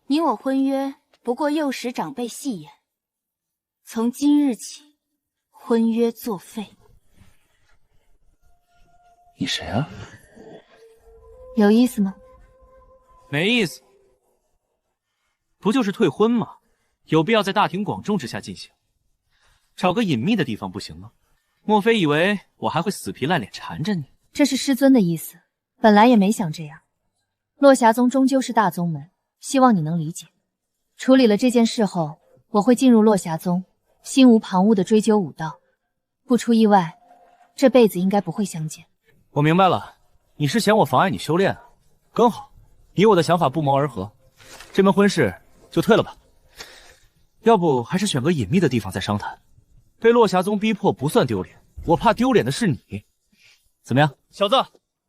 你我婚約不過幼时長輩戲言，從今日起，婚約作廢。你誰啊？有意思吗？没意思，不就是退婚吗？有必要在大庭廣眾之下進行？找個隱秘的地方不行嗎？莫非以為我還會死皮賴臉纏着你？這是師尊的意思，本來也沒想這樣。落霞宗終究是大宗門，希望你能理解。處理了這件事後，我會進入落霞宗，心無旁騖地追究武道。不出意外，這輩子應該不會相見。我明白了，你是嫌我妨礙你修煉啊？剛好，你我的想法不謀而合，這門婚事就退了吧。要不還是選個隱秘的地方再商談。被落霞宗逼迫不算丟臉，我怕丟臉的是你。怎麼樣，小子，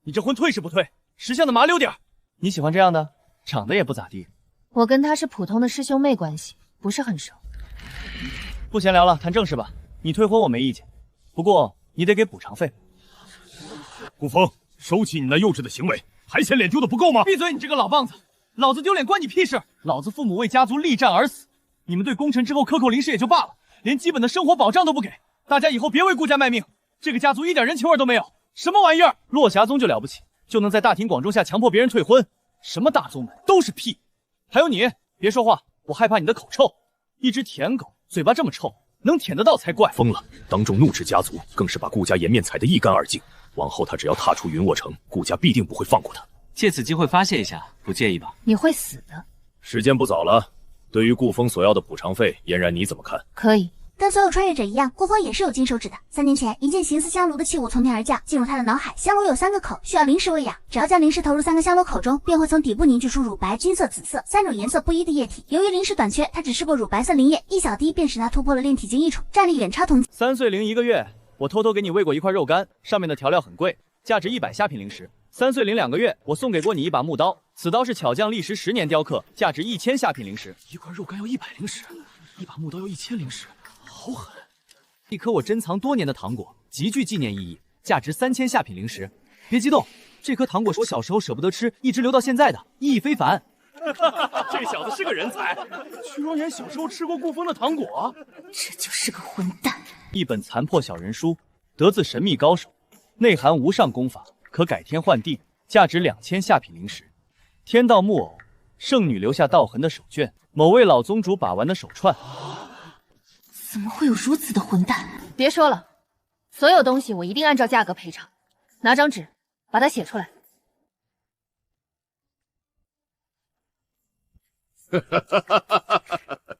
你這婚退是不退？识相的麻溜點。你喜歡這樣的，長得也不咋地。我跟他是普通的師兄妹關係，不是很熟。不閒聊了，談正事吧。你退婚我沒意見，不過你得給補償費。顧風，收起你那幼稚的行為，还嫌臉丟的不夠嗎？閉嘴，你这個老棒子！老子丟臉關你屁事！老子父母為家族力戰而死，你們對功臣之後克扣零食也就罷了，連基本的生活保障都不給。大家以後別為顧家賣命，這個家族一點人情味都沒有。什麼玩意兒？落霞宗就了不起，就能在大庭廣眾下強迫別人退婚？什麼大宗門都是屁！還有你，別說話，我害怕你的口臭。一隻舔狗，嘴巴這麼臭，能舔得到才怪。瘋了，當眾怒斥家族，更是把顧家顏面踩得一乾二淨。往後他只要踏出雲臥城，顧家必定不會放過他。借此機會發洩一下，不介意吧？你會死的。時間不早了，對於顧風所要的補償費，嫣然你怎麼看？可以。跟所有穿越者一樣，顧風也是有金手指的。3年前，一件形似香爐的器物從天而降，進入他的腦海。香爐有3個口，需要灵石餵養。只要將灵石投入3個香爐口中，便會從底部凝聚出乳白、金色、紫色3種顏色不一的液體。由於灵石短缺，他只試過乳白色灵液，一小滴便使他突破了煉體境1重，戰力遠超同。3歲零1個月，我偷偷給你餵過一塊肉乾，上面的調料很貴，價值100蝦品靈石。3歲零2個月，我送給過你一把木刀，此刀是巧匠歷時10年雕刻，價值1000蝦品靈石。一塊肉乾要100靈石，一把木刀要1000靈石，好狠！一顆我珍藏多年的糖果，極具紀念意義，價值3000蝦品靈石。別激動，這顆糖果是我小時候捨不得吃，一直留到現在的，意義非凡。這小子是個人才，居然也小時候吃過顧風的糖果，這就是個混蛋。一本殘破小人書，得自神秘高手，內含無上功法，可改天換地，價值2000蝦品靈石。天道木偶，聖女留下道痕的手卷，某位老宗主把玩的手串。怎麼會有如此的混蛋？別說了，所有東西我一定按照價格賠償。拿張紙，把它寫出來。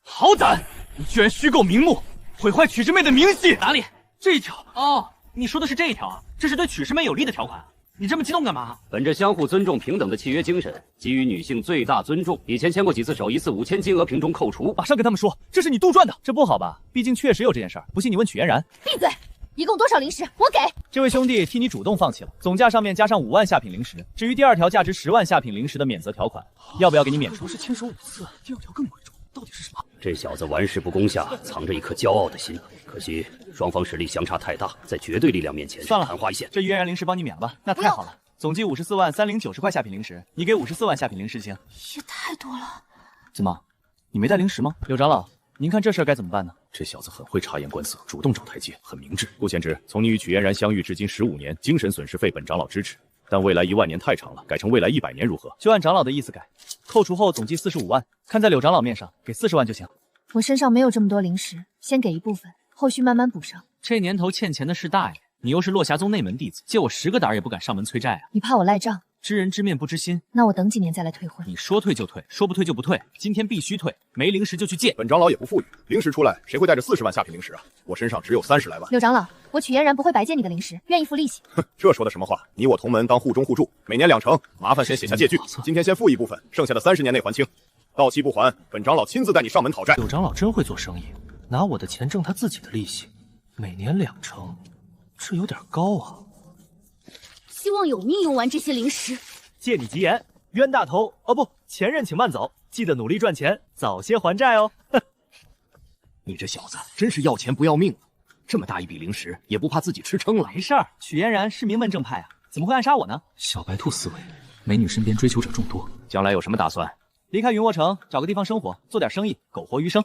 好膽！你居然虛構名目，毀壞曲師妹的名戲！哪裡？這一條哦，你說的是這一條啊？這是對曲師妹有利的條款。你這麼激動幹嘛？本着相互尊重、平等的契約精神，給予女性最大尊重。以前牽過幾次手，一次5000金額瓶中扣除。馬上跟他們說，這是你杜撰的，這不好吧？畢竟確實有這件事兒。不信你問曲嫣然。閉嘴！一共多少靈石？我給。這位兄弟替你主動放棄了，總價上面加上5萬蝦品靈石。至於第2條價值10萬蝦品靈石的免責條款，要不要給你免除？不是牽手5次，第2條更貴重，到底是什麼？這小子玩世不恭下，藏着一顆驕傲的心。可惜雙方實力相差太大，在絕對力量面前算了，昙花一现。這嫣然灵石幫你免了吧？那太好了。總計54萬3090塊蝦品靈石，你給54萬蝦品靈石行？也太多了。怎麼，你沒帶靈石嗎？柳長老，您看這事兒該怎麼辦呢？這小子很會察言觀色，主動找台階，很明智。顧贤侄，從你與曲嫣然相遇至今15年，精神損失費本長老支持，但未來1萬年太長了，改成未來100年如何？就按長老的意思改，扣除後總計45萬，看在柳長老面上，給40萬就行。我身上沒有這麼多靈石，先給一部分，後續慢慢補上。這年頭欠錢的是大爺。你又是落霞宗內門弟子，借我10個膽也不敢上門催債啊！你怕我賴賬？知人知面不知心，那我等幾年再來退婚。你說退就退，說不退就不退，今天必須退，沒靈石就去借。本長老也不富裕，灵石出來，誰會帶着40萬蝦品灵石啊？我身上只有30來萬。柳長老，我曲嫣然不會白借你的灵石，願意付利息。哼，這說的什麼話？你我同門當戶中戶主，每年2成，麻煩先寫下借據，今天先付一部分，剩下的30年內還清。到期不還，本長老親自帶你上門討債。柳長老真會做生意，拿我的錢掙他自己的利息，每年2成。這有點高啊！希望有命用完這些靈石。借你吉言，冤大頭哦不，前任請慢走，記得努力賺錢，早些還債哦。哼，你這小子真是要錢不要命啊！這麼大一筆靈石，也不怕自己吃撑了？沒事兒，曲嫣然是名门正派啊，怎麼會暗殺我呢？小白兔思維，美女身邊追求者眾多，將來有什麼打算？離開雲臥城，找個地方生活，做點生意，苟活餘生。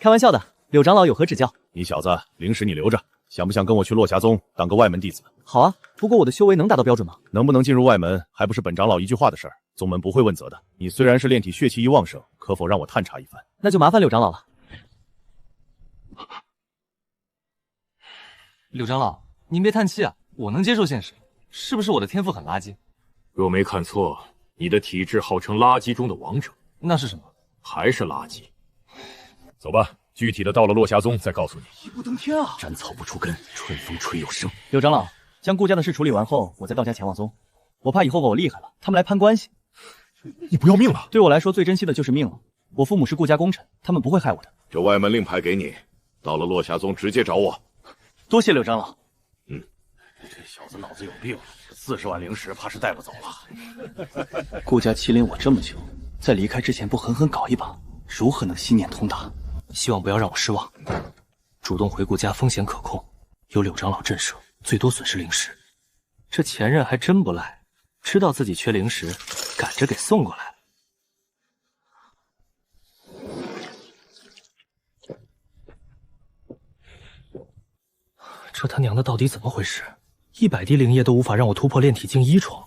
開玩笑的，柳長老有何指教？你小子，灵石你留着，想不想跟我去落霞宗當個外門弟子？好啊，不過我的修為能達到標準嗎？能不能進入外門，還不是本長老一句話的事兒，宗門不會問責的。你雖然是煉體血氣一旺盛，可否讓我探查一番？那就麻煩柳長老了。柳長老，您別嘆氣啊，我能接受現實。是不是我的天賦很垃圾？若沒看錯，你的體質號稱垃圾中的王者。那是什麼？還是垃圾。走吧，具體的到了落霞宗再告訴你。一步登天啊！斩草不除根，春風吹又生。柳長老，将顧家的事處理完後，我再到家前往宗。我怕以後我厲害了，他们來攀關係。你不要命了？對我來說，最珍惜的就是命了。我父母是顧家功臣，他們不會害我的。這外門令牌給你，到了落霞宗直接找我。多謝柳長老。這小子腦子有病，40萬靈石怕是帶不走了。顧家欺凌我這麼久，在離開之前不狠狠搞一把，如何能心念通達？希望不要讓我失望。主動回顧家風險可控，有柳長老震慑，最多損失灵石。這前任還真不賴，知道自己缺灵石，趕着給送過來了。這他娘的到底怎麼回事？100滴靈液都無法讓我突破煉體境1重。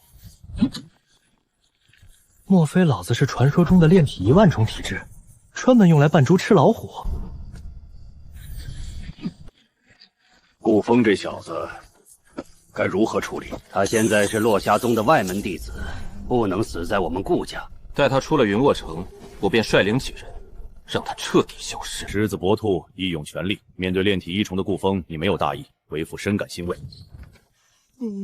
莫非老子是傳說中的煉體1萬重體質，專門用來扮豬吃老虎？顧風這小子該如何處理？他現在是落霞宗的外門弟子，不能死在我們顧家。待他出了雲臥城，我便率領幾人，讓他徹底消失。狮子搏兔，義勇全力。面對煉體1重的顧風，你沒有大意，為父深感欣慰。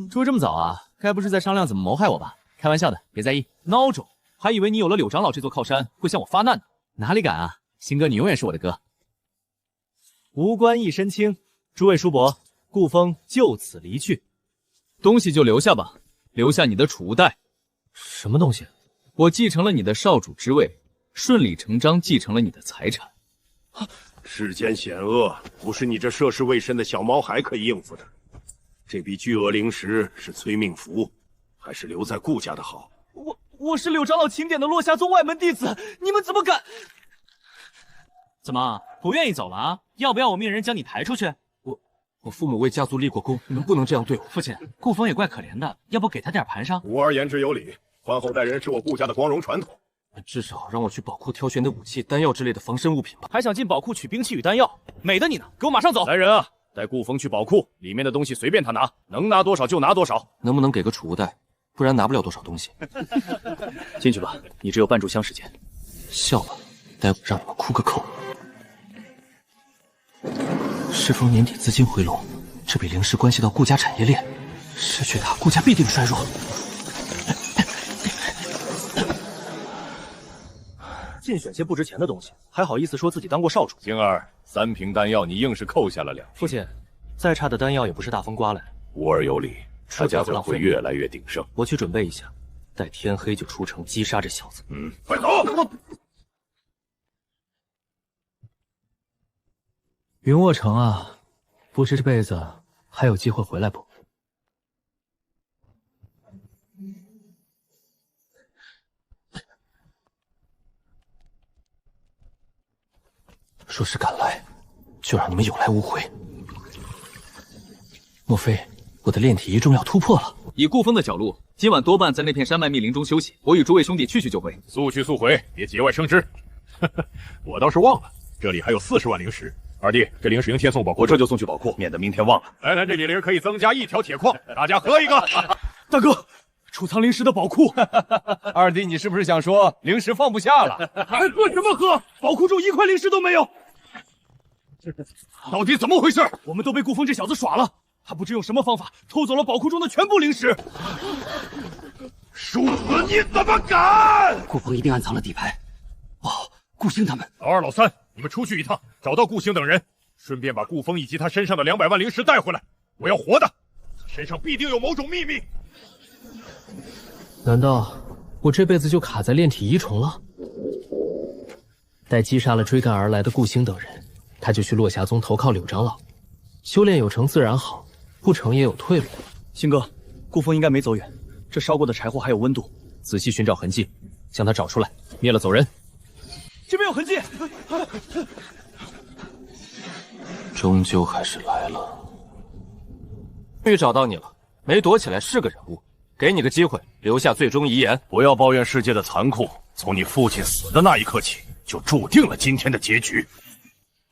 出這麼早啊？該不是在商量怎麼謀害我吧？開玩笑的，別在意。孬種，還以為你有了柳長老這座靠山，會向我發難呢。哪裡敢啊！新哥，你永遠是我的哥。無官一身輕，諸位叔伯，顧風就此離去，東西就留下吧，留下你的儲物袋。什麼東西？我繼承了你的少主之位，順理成章繼承了你的財產。世間險惡，不是你這涉世未深的小毛孩可以應付的。這筆巨額靈石是催命符，還是留在顧家的好？我是柳長老欽點的落霞宗外門弟子，你們怎麼敢？怎麼不願意走了啊？要不要我命人將你抬出去？我父母為家族立過功，你們不能這樣對我。父親，顧風也怪可憐的，要不給他點盤纏？吾兒言之有理，寬厚待人是我顧家的光榮傳統。至少讓我去寶庫挑選的武器、丹藥之類的防身物品吧。還想進寶庫取兵器與丹藥，美的你呢！給我馬上走！來人啊，帶顧風去寶庫，裡面的東西隨便他拿，能拿多少就拿多少。能不能給個儲物袋？不然拿不了多少東西。進去吧，你只有半炷香時間。笑吧，待会讓你們哭個扣。適逢年底資金回籠，這筆靈石關係到顧家產業鏈，失去它，顧家必定衰弱。盡選些不值錢的東西，還好意思說自己當過少主？星兒，3瓶丹藥你硬是扣下了2瓶。父親，再差的丹藥也不是大風刮來。吾兒有理，他家怎會越來越鼎盛？我去準備一下，待天黑就出城擊殺這小子。快走！雲臥城啊，不知這輩子還有機會回來不？若是敢來，就讓你們有來无回。莫非我的煉體1重要突破了？以顧風的角路，今晚多半在那片山脈密林中休息。我與諸位兄弟去就回，速去速回，別節外生枝。我倒是忘了，這裡還有40萬靈石。二弟，這靈石應先送寶庫，我這就送去寶庫，免得明天忘了。來，這裡靈可以增加1條鐵礦，大家喝一個。大哥，儲藏靈石的寶庫。二弟，你是不是想說靈石放不下了？還喝什麼喝？寶庫中1塊靈石都沒有。到底怎麼回事？我們都被顧風這小子耍了，他不知用什麼方法偷走了寶庫中的全部靈石。叔子，你怎麼敢？顧風一定暗藏了底牌。哦，顧星他們。老2、老3，你們出去一趟，找到顧星等人，順便把顧風以及他身上的200萬靈石帶回來。我要活的，他身上必定有某種秘密。難道我這輩子就卡在煉體1重了？待擊殺了追趕而來的顧星等人，他就去落霞宗投靠柳長老，修煉有成自然好，不成也有退路。星哥，顧風應該沒走遠，這燒過的柴火還有溫度，仔細尋找痕跡，將他找出來。滅了走人。這邊有痕跡，終究還是來了。終於找到你了，没躲起來是個人物，給你個機會，留下最終遺言。不要抱怨世界的殘酷，從你父親死的那一刻起，就注定了今天的結局。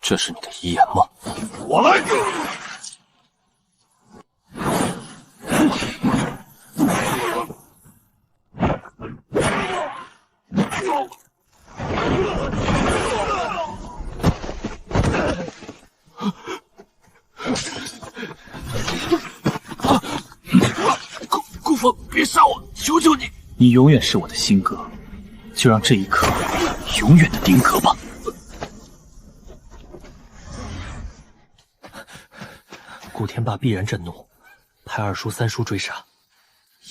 這是你的遺言嗎？我來。顾风，别杀我，求求你！你永遠是我的新哥，就讓這一刻永遠的定格吧。顧天霸必然震怒，派二叔、三叔追殺。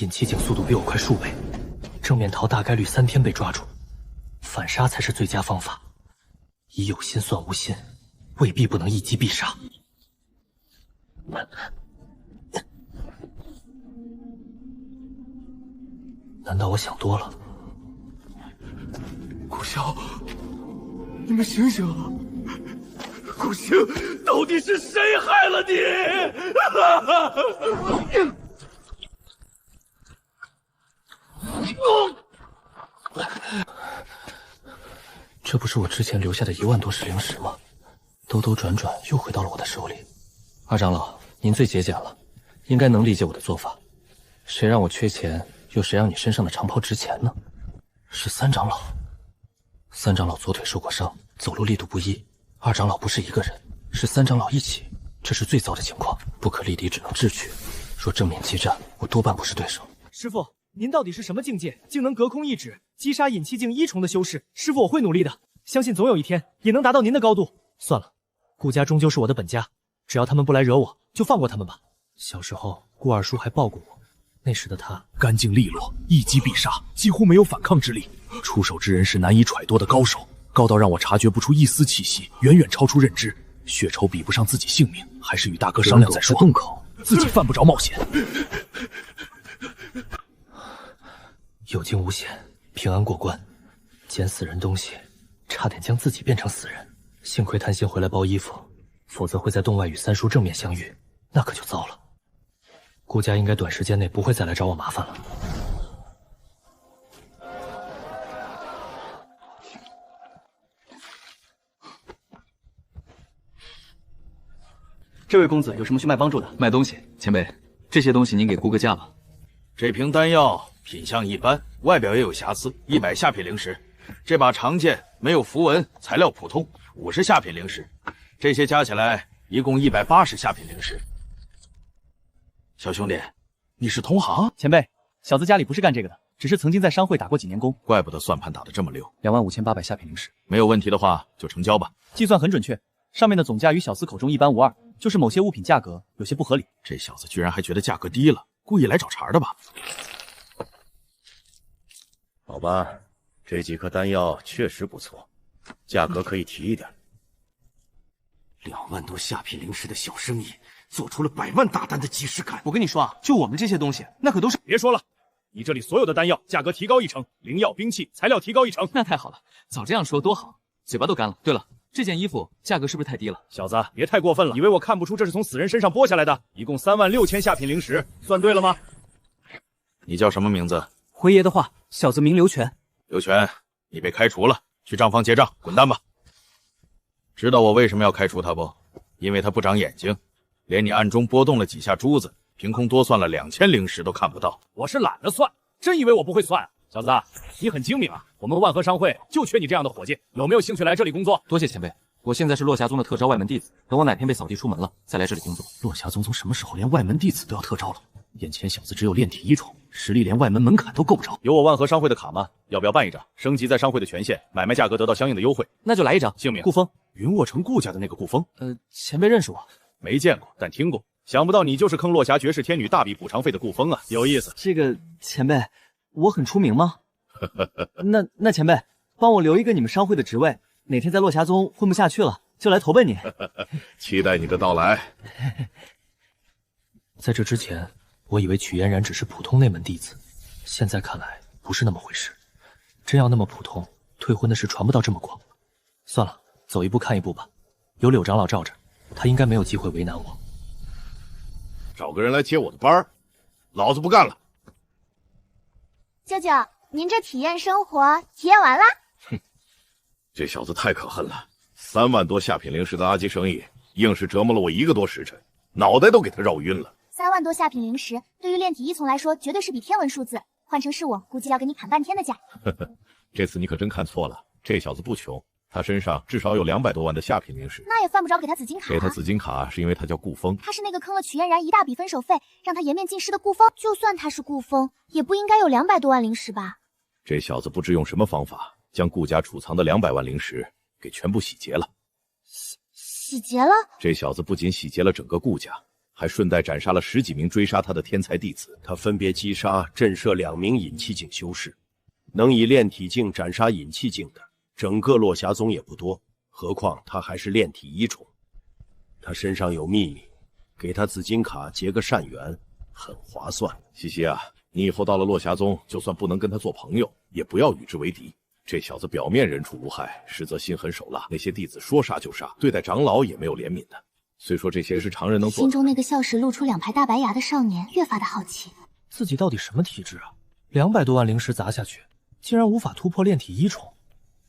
尹七景速度比我快數倍，正面逃大概率3天被抓住，反殺才是最佳方法。以有心算無心，未必不能一擊必殺。难道我想多了？顾萧，你们醒醒啊！顾星，到底是谁害了你？这不是我之前留下的1万多石灵石吗？兜兜轉轉又回到了我的手裡。二長老，您最節儉了，應該能理解我的做法。誰讓我缺錢，又誰讓你身上的長袍值錢呢？是三長老。三長老左腿受過傷，走路力度不一。二長老不是一個人，是三長老一起，這是最糟的情況，不可力敵，只能智取。若正面激戰，我多半不是對手。師父，您到底是什麼境界，竟能隔空一指擊殺尹七境1重的修士？師父，我會努力的，相信總有一天也能達到您的高度。算了，顧家終究是我的本家，只要他們不來惹我，就放過他們吧。小時候，顧二叔還抱過我，那時的他乾淨利落，一擊必殺，幾乎沒有反抗之力。出手之人是難以揣度的高手，高到讓我察覺不出一絲氣息，遠遠超出認知。血仇比不上自己性命，還是與大哥商量再說。洞口，自己犯不着冒險。有驚無險，平安過關。撿死人東西，差點將自己變成死人。幸虧貪心回來包衣服，否則會在洞外與三叔正面相遇，那可就糟了。顧家應該短時間內不會再來找我麻煩了。這位公子有什麼需賣幫助的？賣東西，前輩，這些東西您給顧個價吧。這瓶丹藥品相一般，外表也有瑕疵，100下品靈石。這把長劍沒有符文，材料普通，50下品靈石。這些加起來一共180下品靈石。小兄弟，你是同行？前輩，小子家裡不是幹這個的，只是曾經在商會打過幾年工。怪不得算盤打得這麼溜。25800下品靈石，沒有問題的話就成交吧。計算很準確，上面的總價與小厮口中一般無二，就是某些物品價格有些不合理。這小子居然還覺得價格低了，故意來找茬的吧？好吧，這幾顆丹藥確實不錯，價格可以提一點。2萬多下品靈石的小生意，做出了100萬大單的即視感。我跟你說啊，就我們這些東西，那可都是……別說了，你這裡所有的丹藥價格提高1成，靈藥、兵器、材料提高1成。那太好了，早這樣說多好，嘴巴都乾了。對了，這件衣服價格是不是太低了？小子，別太過分了，以為我看不出這是從死人身上剝下來的？一共36000下品靈石，算對了嗎？你叫什麼名字？回爺的話，小子名劉全。劉全，你被開除了，去賬房結賬，滾蛋吧。知道我為什麼要開除他不？因為他不長眼睛，連你暗中撥動了幾下珠子，憑空多算了2000靈石都看不到。我是懶得算，真以為我不會算啊？小子，你很精明啊！我們萬和商會就缺你這樣的夥計，有沒有興趣來這裡工作？多謝前輩，我現在是落霞宗的特招外門弟子，等我哪天被掃地出門了，再來這裡工作。落霞宗從什麼時候連外門弟子都要特招了？眼前小子只有煉體1重，實力連外門門檻都夠不着。有我萬和商會的卡嗎？要不要辦一張？升級在商會的權限，買賣價格得到相應的優惠。那就來一張。姓名：顧風，雲臥城顧家的那個顧風。前輩認識我？沒見過，但聽過。想不到你就是坑落霞絕世天女大筆補償費的顧風啊，有意思。這個前輩，我很出名嗎？那前輩，幫我留一個你們商會的職位，哪天在落霞宗混不下去了，就來投奔你。期待你的到來。在這之前，我以為曲嫣然只是普通內門弟子，現在看來不是那麼回事。真要那麼普通，退婚的事傳不到這麼廣。算了，走一步看一步吧。有柳長老罩着，他應該沒有機會為難我。找個人來接我的班兒，老子不幹了。舅舅，您这体验生活体验完啦？哼，这小子太可恨了！3万多下品灵石的垃圾生意，硬是折磨了我1個多時辰，腦袋都給他繞暈了。3萬多下品靈石，對於煉體一從來說，絕對是筆天文數字。換成是我，估計要給你砍半天的價。呵呵，這次你可真看錯了，這小子不窮。他身上至少有200多萬的下品靈石，那也犯不着給他紫金卡。給他紫金卡是因為他叫顧風，他是那個坑了曲嫣然一大筆分手費，讓他顏面盡失的顧風。就算他是顧風，也不應該有200多萬靈石吧？這小子不知用什麼方法，將顧家儲藏的200萬靈石給全部洗劫了。洗劫了？這小子不僅洗劫了整個顧家，還順帶斬殺了10幾名追殺他的天才弟子。他分別擊殺、震懾2名隱氣境修士，能以煉體境斬殺隱氣境的，整個落霞宗也不多，何況他還是煉體一重。他身上有秘密，給他紫金卡結個善緣，很划算。西西啊，你以後到了落霞宗，就算不能跟他做朋友，也不要與之為敵。這小子表面人畜無害，實則心狠手辣，那些弟子說殺就殺，對待長老也沒有憐憫的。雖說這些是常人能做的，心中那個笑時露出2排大白牙的少年越發的好奇，自己到底什麼體質啊？200多萬靈石砸下去，竟然無法突破煉體一重，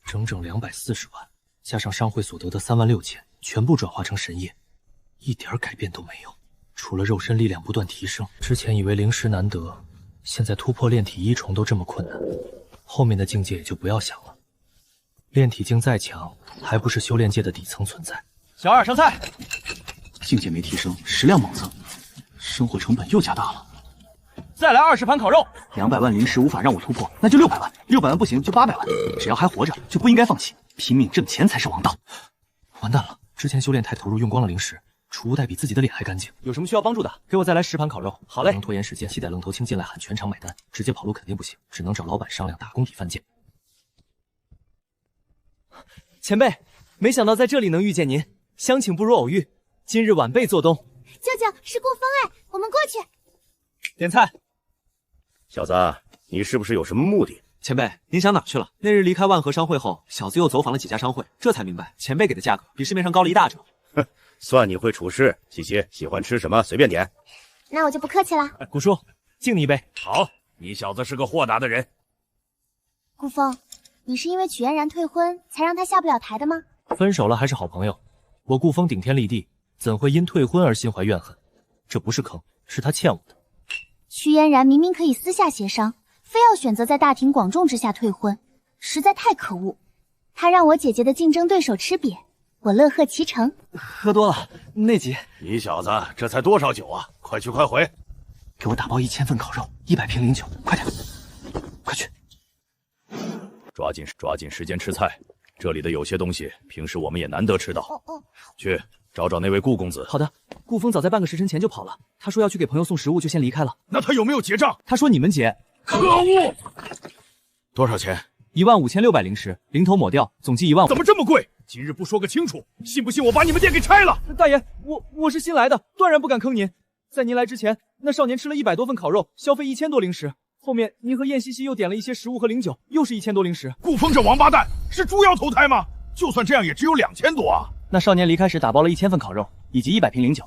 整整240萬，加上商會所得的3萬6千，全部轉化成神液，一點改變都沒有。除了肉身力量不斷提升，之前以為靈石難得，現在突破煉體一重都這麼困難，後面的境界也就不要想了。煉體境再強，還不是修煉界的底層存在。小二上菜，境界沒提升，食量猛增，生活成本又加大了。再來20盤烤肉。200萬靈石無法讓我突破，那就600萬，600萬不行就800萬。只要還活着，就不應該放棄，拼命掙錢才是王道。完蛋了，之前修煉太投入，用光了靈石，储物袋比自己的臉還乾淨。有什麼需要幫助的，给我再來10盤烤肉。好嘞。不能拖延時間，期待愣頭青進來喊全場買單，直接跑路肯定不行，只能找老板商量打工抵飯錢。前輩，沒想到在這裡能遇見您，相請不如偶遇，今日晚輩做東。舅舅是顧風哎，我們過去點菜。小子，你是不是有什麼目的？前輩，您想哪去了？那日離開萬和商會後，小子又走訪了幾家商會，這才明白前輩給的價格比市面上高了1大折。哼，算你會處事。西西，喜歡吃什麼隨便點。那我就不客氣了。顧叔，敬你一杯。好，你小子是個豁達的人。顧風，你是因為曲嫣然退婚才讓他下不了台的嗎？分手了還是好朋友，我顧風頂天立地，怎會因退婚而心懷怨恨？這不是坑，是他欠我的。曲嫣然明明可以私下協商，非要選擇在大庭廣眾之下退婚，實在太可惡。他讓我姐姐的競爭對手吃癟，我樂賀其成。喝多了，內急。你小子這才多少酒啊？快去快回！給我打包1000份烤肉，100瓶靈酒，快點，快去！抓緊時間吃菜，這裡的有些東西平時我們也難得吃到。去找找那位顧公子。好的，顧風早在半個時辰前就跑了，他說要去給朋友送食物，就先離開了。那他有沒有結賬？他說你們結。可惡！多少錢？15600靈石，零頭抹掉，總計1萬5。怎麼這麼貴？今日不說個清楚，信不信我把你們店給拆了？大爺，我是新來的，斷然不敢坑您。在您來之前，那少年吃了100多份烤肉，消費1000多靈石。後面您和燕西西又點了一些食物和靈酒，又是1000多靈石。顧風這王八蛋是豬腰投胎嗎？就算這樣也只有2000多啊！那少年離開時打包了1000份烤肉，以及100瓶靈酒，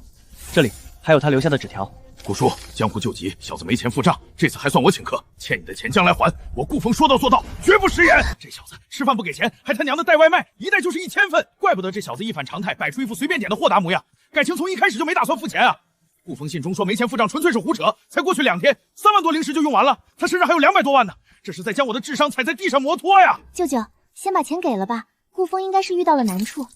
這裡還有他留下的紙條。顧叔，江湖救急，小子沒錢付賬，這次還算我請客，欠你的錢將來還。我顧風說到做到，絕不食言。這小子吃飯不給錢，還他娘的帶外賣，一帶就是1000份，怪不得這小子一反常態，擺出一副隨便點的豁達模樣，感情從一開始就沒打算付錢啊！顧風信中說沒錢付賬，純粹是胡扯。才過去2天，3萬多靈石就用完了，他身上還有200多萬呢，這是在將我的智商踩在地上摩托呀！舅舅，先把錢給了吧，顧風應該是遇到了難處。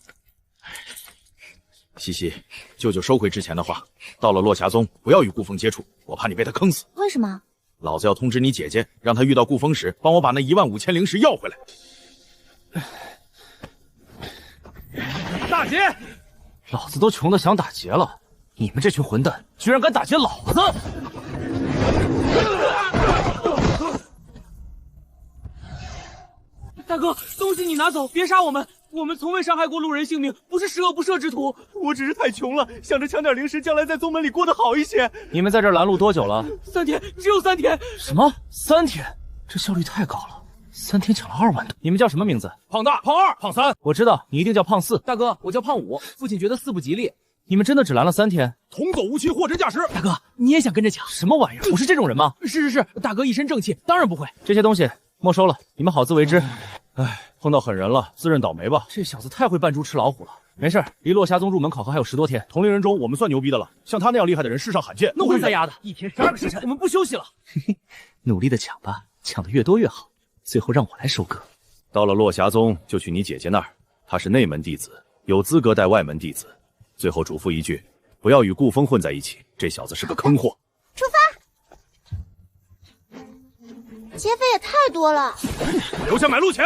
西西，舅舅收回之前的話，到了落霞宗不要與顧風接觸，我怕你被他坑死。為什麼？老子要通知你姐姐，讓她遇到顧風時，幫我把那15000靈石要回來。大劫！老子都窮得想打劫了，你們這群混蛋居然敢打劫老子！大哥，東西你拿走，別殺我們。我們從未傷害過路人性命，不是十惡不赦之徒。我只是太窮了，想着搶點靈石，將來在宗門裡過得好一些。你們在這兒攔路多久了？ 3天，只有3天。什麼？3天？這效率太高了。3天搶了2萬多。你们叫什么名字？胖大、胖二、胖三。我知道你一定叫胖4。大哥，我叫胖5，父亲觉得4不吉利。你们真的只拦了3天？同走无期，货真价实。大哥，你也想跟着抢？什么玩意儿？我是这种人吗？是，大哥一身正气，当然不会。这些东西没收了，你们好自为之。哎，碰到狠人了，自认倒霉吧。这小子太会扮猪吃老虎了。没事，离落霞宗入门考核还有10多天。同龄人中，我们算牛逼的了。像他那样厉害的人，世上罕见。那我再压的，1天12个时辰，我们不休息了。努力的抢吧，抢得越多越好。最后让我来收割。到了落霞宗，就去你姐姐那儿，她是内门弟子，有资格带外门弟子。最后嘱咐一句，不要与顾风混在一起，这小子是个坑货。出发！劫匪也太多了。留下买路钱。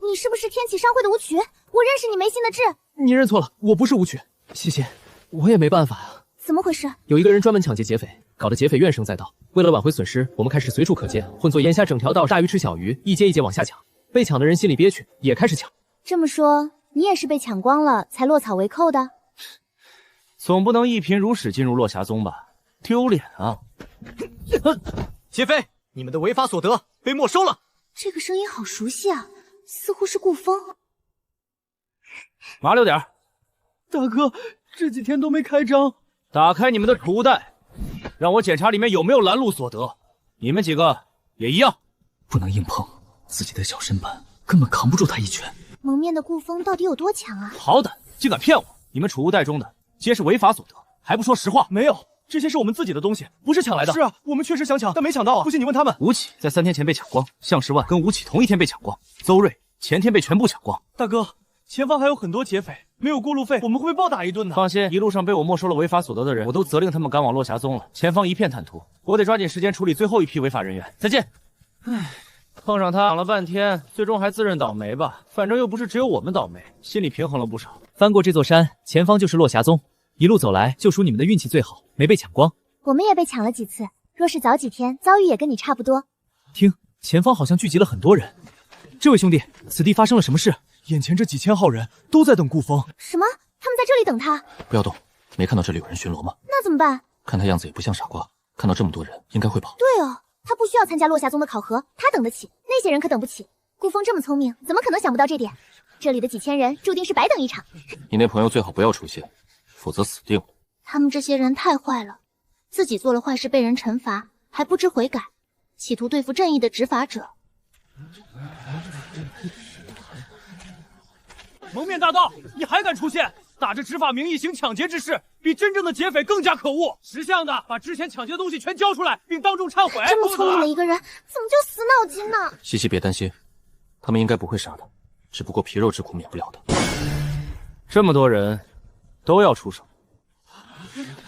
你是不是天启商会的舞曲？我认识你没心的志。你认错了，我不是舞曲。谢谢，我也没办法啊。怎么回事？有一个人专门抢劫劫匪，搞得劫匪怨声载道。为了挽回损失，我们开始随处可见，混作眼下整条道大鱼吃小鱼，一阶一阶往下抢。被抢的人心里憋屈，也開始搶。這麼說，你也是被搶光了才落草為寇的？總不能一貧如洗進入落霞宗吧？丟臉啊！劫匪，你們的違法所得被沒收了。這個聲音好熟悉啊，似乎是顧風。麻溜點兒。大哥，這幾天都沒開張。打開你們的儲物袋，讓我檢查裡面有沒有攔路所得。你們幾個也一樣，不能硬碰，自己的小身板根本扛不住他一拳。蒙面的顧風到底有多強啊？好膽，竟敢騙我！你們儲物袋中的皆是違法所得，還不說實話？沒有，這些是我們自己的東西，不是搶來的。是啊，我們確實想搶，但沒搶到啊。不信你問他們。吳起在3天前被搶光，項世萬跟吳起同一天被搶光，鄒睿前天被全部搶光。大哥，前方還有很多劫匪，沒有過路費，我們會被暴打一頓的。放心，一路上被我沒收了違法所得的人，我都責令他們趕往落霞宗了。前方一片坦途，我得抓緊時間處理最後一批違法人員。再見。唉，碰上他搶了半天，最終還自認倒霉吧。反正又不是只有我們倒霉，心裡平衡了不少。翻過這座山，前方就是落霞宗。一路走來，就屬你們的運氣最好，沒被搶光。我們也被搶了幾次，若是早幾天，遭遇也跟你差不多。聽，前方好像聚集了很多人。這位兄弟，此地發生了什麼事？眼前這幾千號人都在等顧風。什麼？他們在這裡等他？不要動，沒看到這裡有人巡邏嗎？那怎麼辦？看他樣子也不像傻瓜，看到這麼多人，應該會跑。對哦，他不需要參加落霞宗的考核，他等得起，那些人可等不起。顧風這麼聰明，怎麼可能想不到這點？這裡的幾千人注定是白等一場。你那朋友最好不要出現，否則死定了。他們這些人太壞了，自己做了壞事被人懲罰，還不知悔改，企圖對付正義的執法者。蒙面大盜，你還敢出現？打着執法名義行搶劫之事，比真正的劫匪更加可惡。識相的，把之前搶劫的東西全交出來，並當眾懺悔。這麼聰明的一個人，怎麼就死腦筋呢？西西別擔心，他們應該不會殺的，只不過皮肉之苦免不了的。這麼多人，都要出手。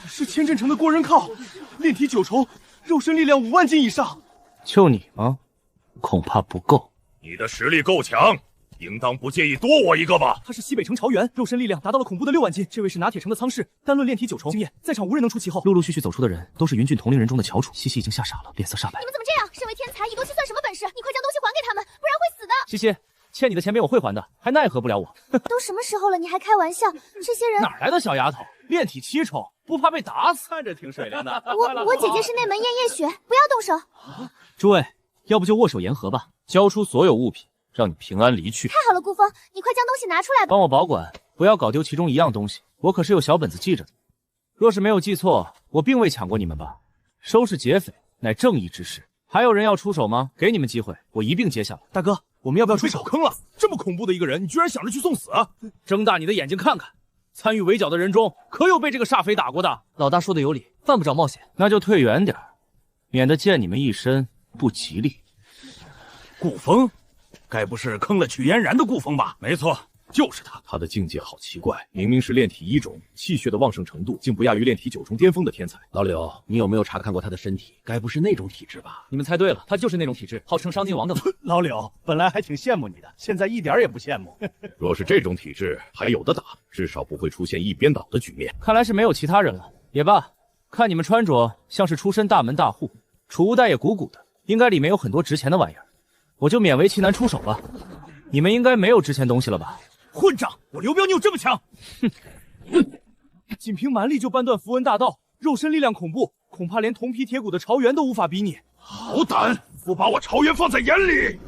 是千仞城的過人靠，煉體9重，肉身力量5萬斤以上。就你嗎？恐怕不夠。你的實力夠強，應當不介意多我一個吧？他是西北城潮源，肉身力量達到了恐怖的6萬斤。這位是拿鐵城的倉士，單論煉體9重經驗，在場無人能出其後。陸陸續續走出的人都是雲郡同齡人中的翹楚。西西已經嚇傻了，臉色煞白。你們怎麼這樣？身為天才，以東西算什麼本事？你快將東西還給他們，不然會死的。西西，欠你的錢沒我會還的，還奈何不了我。都什麼時候了，你還開玩笑？這些人哪來的小丫頭？煉體7重，不怕被打死？看着挺水靈的。我姐姐是內門燕葉雪，不要動手。諸位，要不就握手言和吧。交出所有物品，讓你平安離去。太好了，顧風，你快將東西拿出來吧。幫我保管，不要搞丟其中一樣東西。我可是有小本子記着的。若是沒有記錯，我並未搶過你們吧？收拾劫匪乃正義之事。還有人要出手嗎？給你們機會，我一併接下來。大哥，我們要不要出手？坑了！這麼恐怖的一個人，你居然想着去送死？睜大你的眼睛看看，參與圍剿的人中，可有被這個煞匪打過的？老大說的有理，犯不着冒險。那就退遠點，免得濺你們一身不吉利。顧風，該不是坑了曲嫣然的顧風吧？沒錯，就是他。他的境界好奇怪，明明是煉體1種，氣血的旺盛程度竟不亞於煉體9重巔峰的天才。老柳，你有沒有查看過他的身體？該不是那種體質吧？你們猜對了，他就是那種體質，號稱商金王的。老柳，本來還挺羨慕你的，現在一點也不羨慕。若是這種體質，還有的打，至少不會出現一邊倒的局面。看來是沒有其他人了。也罷，看你們穿着像是出身大門大戶，儲物袋也鼓鼓的，應該裡面有很多值錢的玩意兒。我就勉為其難出手吧。你們應該沒有值錢東西了吧？混賬！我劉彪，你有這麼強？僅憑蠻力就扳斷符文大道，肉身力量恐怖，恐怕連銅皮鐵骨的潮源都無法比擬。好膽，不把我潮源放在眼裡！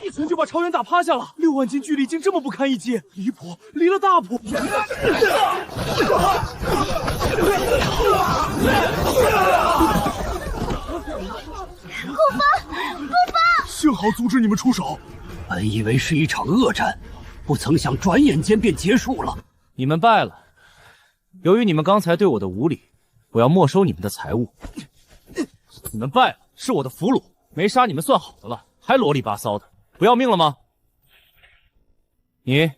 一拳就把朝元打趴下了，6万斤巨力竟这么不堪一击，离谱，离了大谱！顾风，幸好阻止你们出手。本以为是一场恶战，不曾想转眼间便結束了。你們敗了。由於你們剛才對我的無禮，我要沒收你們的財物。你們敗了，是我的俘虜，沒殺你們算好的了，還囉里吧嗦的，不要命了嗎？你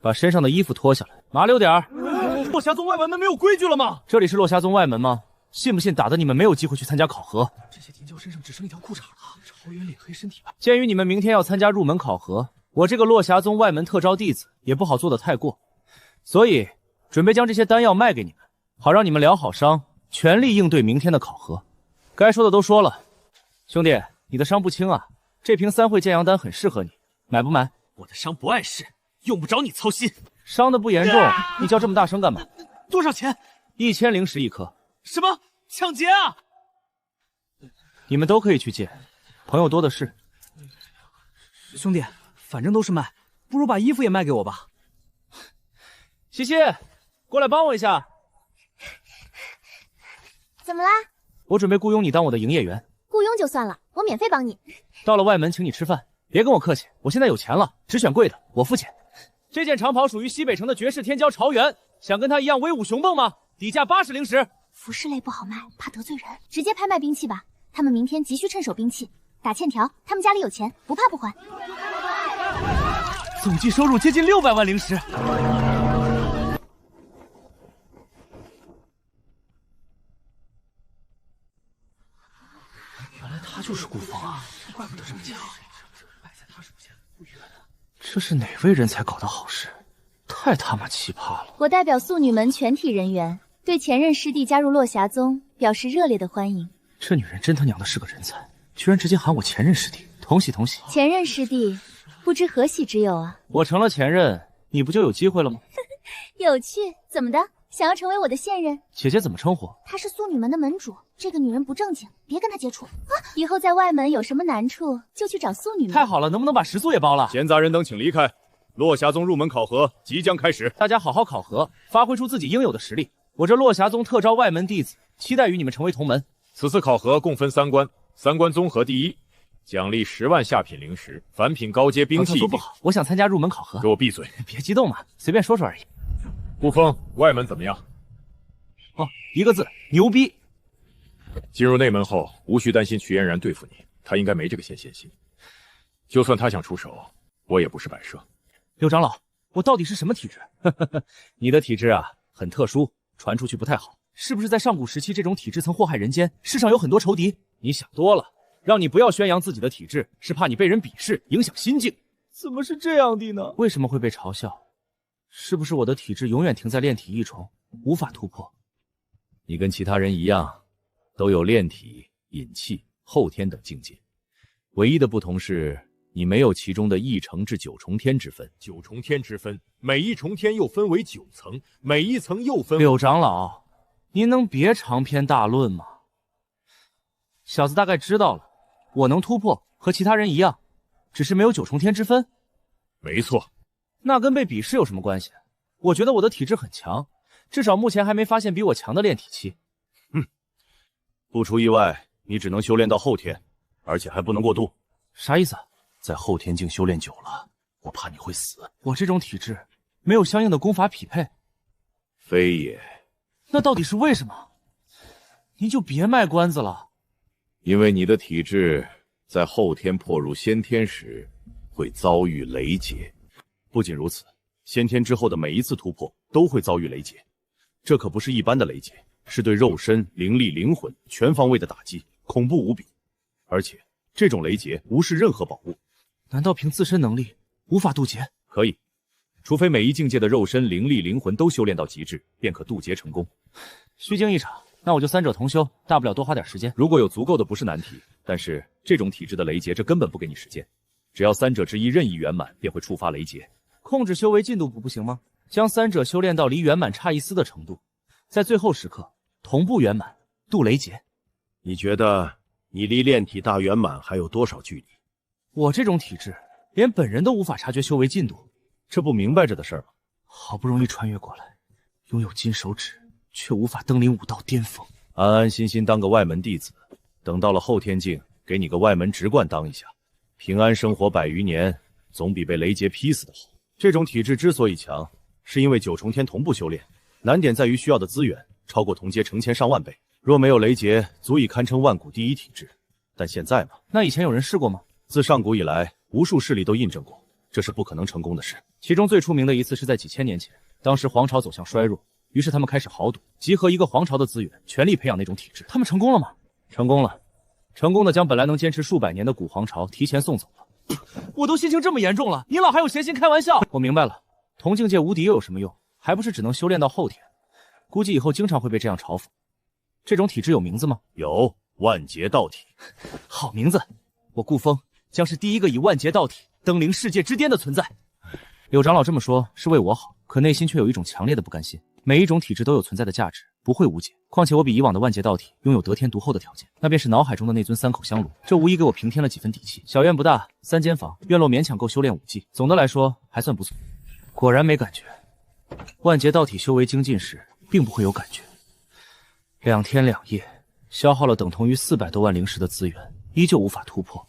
把身上的衣服脫下來，麻溜點兒。落霞宗外門沒有規矩了嗎？這裡是落霞宗外門嗎？信不信打得你們沒有機會去參加考核？這些天骄身上只剩一條褲衩了，朝元臉黑身體吧。鑑於你們明天要參加入門考核，我這個落霞宗外門特招弟子也不好做得太過，所以準備將這些丹藥賣給你們，好讓你們療好傷，全力應對明天的考核。該說的都說了，兄弟，你的傷不輕啊，這瓶3會健陽丹很適合你，買不買？我的傷不礙事，用不着你操心。傷的不嚴重，你叫這麼大聲幹嘛？多少錢？1000靈石1顆。什麼？搶劫啊！你們都可以去借，朋友多的是。兄弟，反正都是賣，不如把衣服也賣給我吧。西西，過來幫我一下。怎麼啦？我準備僱傭你當我的營業員。僱傭就算了，我免費幫你。到了外門請你吃飯，別跟我客氣，我現在有錢了，只選貴的，我付錢。這件長袍屬於西北城的絕世天驕朝元，想跟他一樣威武雄蹦嗎？底價80靈石。服飾類不好賣，怕得罪人，直接拍賣兵器吧。他們明天急需趁手兵器，打欠條，他們家裡有錢，不怕不還。總計收入接近600萬靈石。原來他就是顧風啊，怪不得這麼強。這是哪位人才搞的好事？太他媽奇葩了！我代表素女門全體人員，對前任師弟加入落霞宗表示熱烈的歡迎。這女人真他娘的是個人才，居然直接喊我前任師弟，同喜同喜。前任師弟，不知何喜之有啊？我成了前任，你不就有機會了嗎？有趣，怎麼的？想要成為我的現任？姐姐怎麼稱呼？她是素女門的門主，這個女人不正經，別跟她接觸啊！以後在外門有什麼難處，就去找素女門。太好了，能不能把食宿也包了？閒雜人等請離開，落霞宗入門考核即將開始，大家好好考核，發揮出自己應有的實力。我這落霞宗特招外門弟子，期待與你們成為同門。此次考核共分3關，3關綜合第一，獎勵10萬下品靈石，凡品高階兵器。不好，我想參加入門考核。給我閉嘴！別激動嘛，隨便說說而已。顧風，外門怎麼樣？哦，一個字，牛逼！進入內門後，無需擔心瞿嫣然對付你，他應該沒這個先心。就算他想出手，我也不是擺設。劉長老，我到底是什麼體質？你的體質啊，很特殊，傳出去不太好。是不是在上古時期，這種體質曾禍害人間，世上有很多仇敵？你想多了，讓你不要宣揚自己的體質，是怕你被人鄙視，影響心境。怎麼是這樣的呢？為什麼會被嘲笑？是不是我的體質永遠停在煉體一重，無法突破？你跟其他人一樣，都有煉體、引氣、後天等境界，唯一的不同是你沒有其中的1重至9重天之分。9重天之分，每一重天又分為9層，每一層又分為……柳長老，您能別長篇大論嗎？小子大概知道了，我能突破，和其他人一樣，只是沒有9重天之分。沒錯。那跟被鄙視有什麼關係？我覺得我的體質很強，至少目前還沒發現比我強的煉體期。不出意外，你只能修煉到後天，而且還不能過度。啥意思？在後天境修煉久了，我怕你會死。我這種體質沒有相應的功法匹配。非也。那到底是為什麼？您就別賣關子了。因為你的體質在後天破入先天時，會遭遇雷劫。不僅如此，先天之後的每一次突破都會遭遇雷劫，這可不是一般的雷劫，是對肉身、靈力、靈魂全方位的打擊，恐怖無比。而且這種雷劫無視任何寶物。難道憑自身能力無法渡劫？可以，除非每一境界的肉身、靈力、靈魂都修煉到極致，便可渡劫成功。虛驚一場，那我就3者同修，大不了多花點時間。如果有足夠的不是難題，但是這種體質的雷劫，這根本不給你時間。只要3者之一任意圓滿，便會觸發雷劫。控制修為進度不行嗎？將3者修煉到離圓滿差一絲的程度，在最後時刻同步圓滿，渡雷劫。你覺得你離炼體大圓滿還有多少距離？我这種体質，連本人都無法察覺修為進度，這不明擺着的事兒嗎？好不容易穿越過來，擁有金手指，卻無法登臨武道巔峰。安安心心當個外門弟子，等到了後天境，給你個外門直貫當一下，平安生活100餘年，總比被雷劫劈死的好。這種體質之所以強，是因為9重天同步修煉，難點在於需要的資源超過同階成千上萬倍。若沒有雷劫，足以堪稱萬古第一體質。但現在嘛，那以前有人試過嗎？自上古以來，無數勢力都印證過，這是不可能成功的事。其中最出名的一次是在幾千年前，當時皇朝走向衰弱，於是他們開始豪賭，集合一個皇朝的資源，全力培養那種體質。他們成功了嗎？成功了，成功的將本來能堅持數百年的古皇朝提前送走了。我都心情這麼嚴重了，你老還有閒心開玩笑？我明白了，同境界無敵又有什麼用？還不是只能修煉到後天。估計以後經常會被這樣嘲諷。這種體質有名字嗎？有，萬劫道體。好名字，我顧風將是第一個以萬劫道體登臨世界之巔的存在。柳長老這麼說是為我好，可內心卻有一種強烈的不甘心。每一種體質都有存在的價值，不會無解。況且我比以往的萬劫道體擁有得天獨厚的條件，那便是腦海中的那尊3口香爐，這無疑給我平添了幾分底氣。小院不大，3間房，院落勉強夠修煉5季，總的來說還算不錯。果然沒感覺，萬劫道體修為精進時並不會有感覺。2天2夜，消耗了等同於400多萬靈石的資源，依舊無法突破。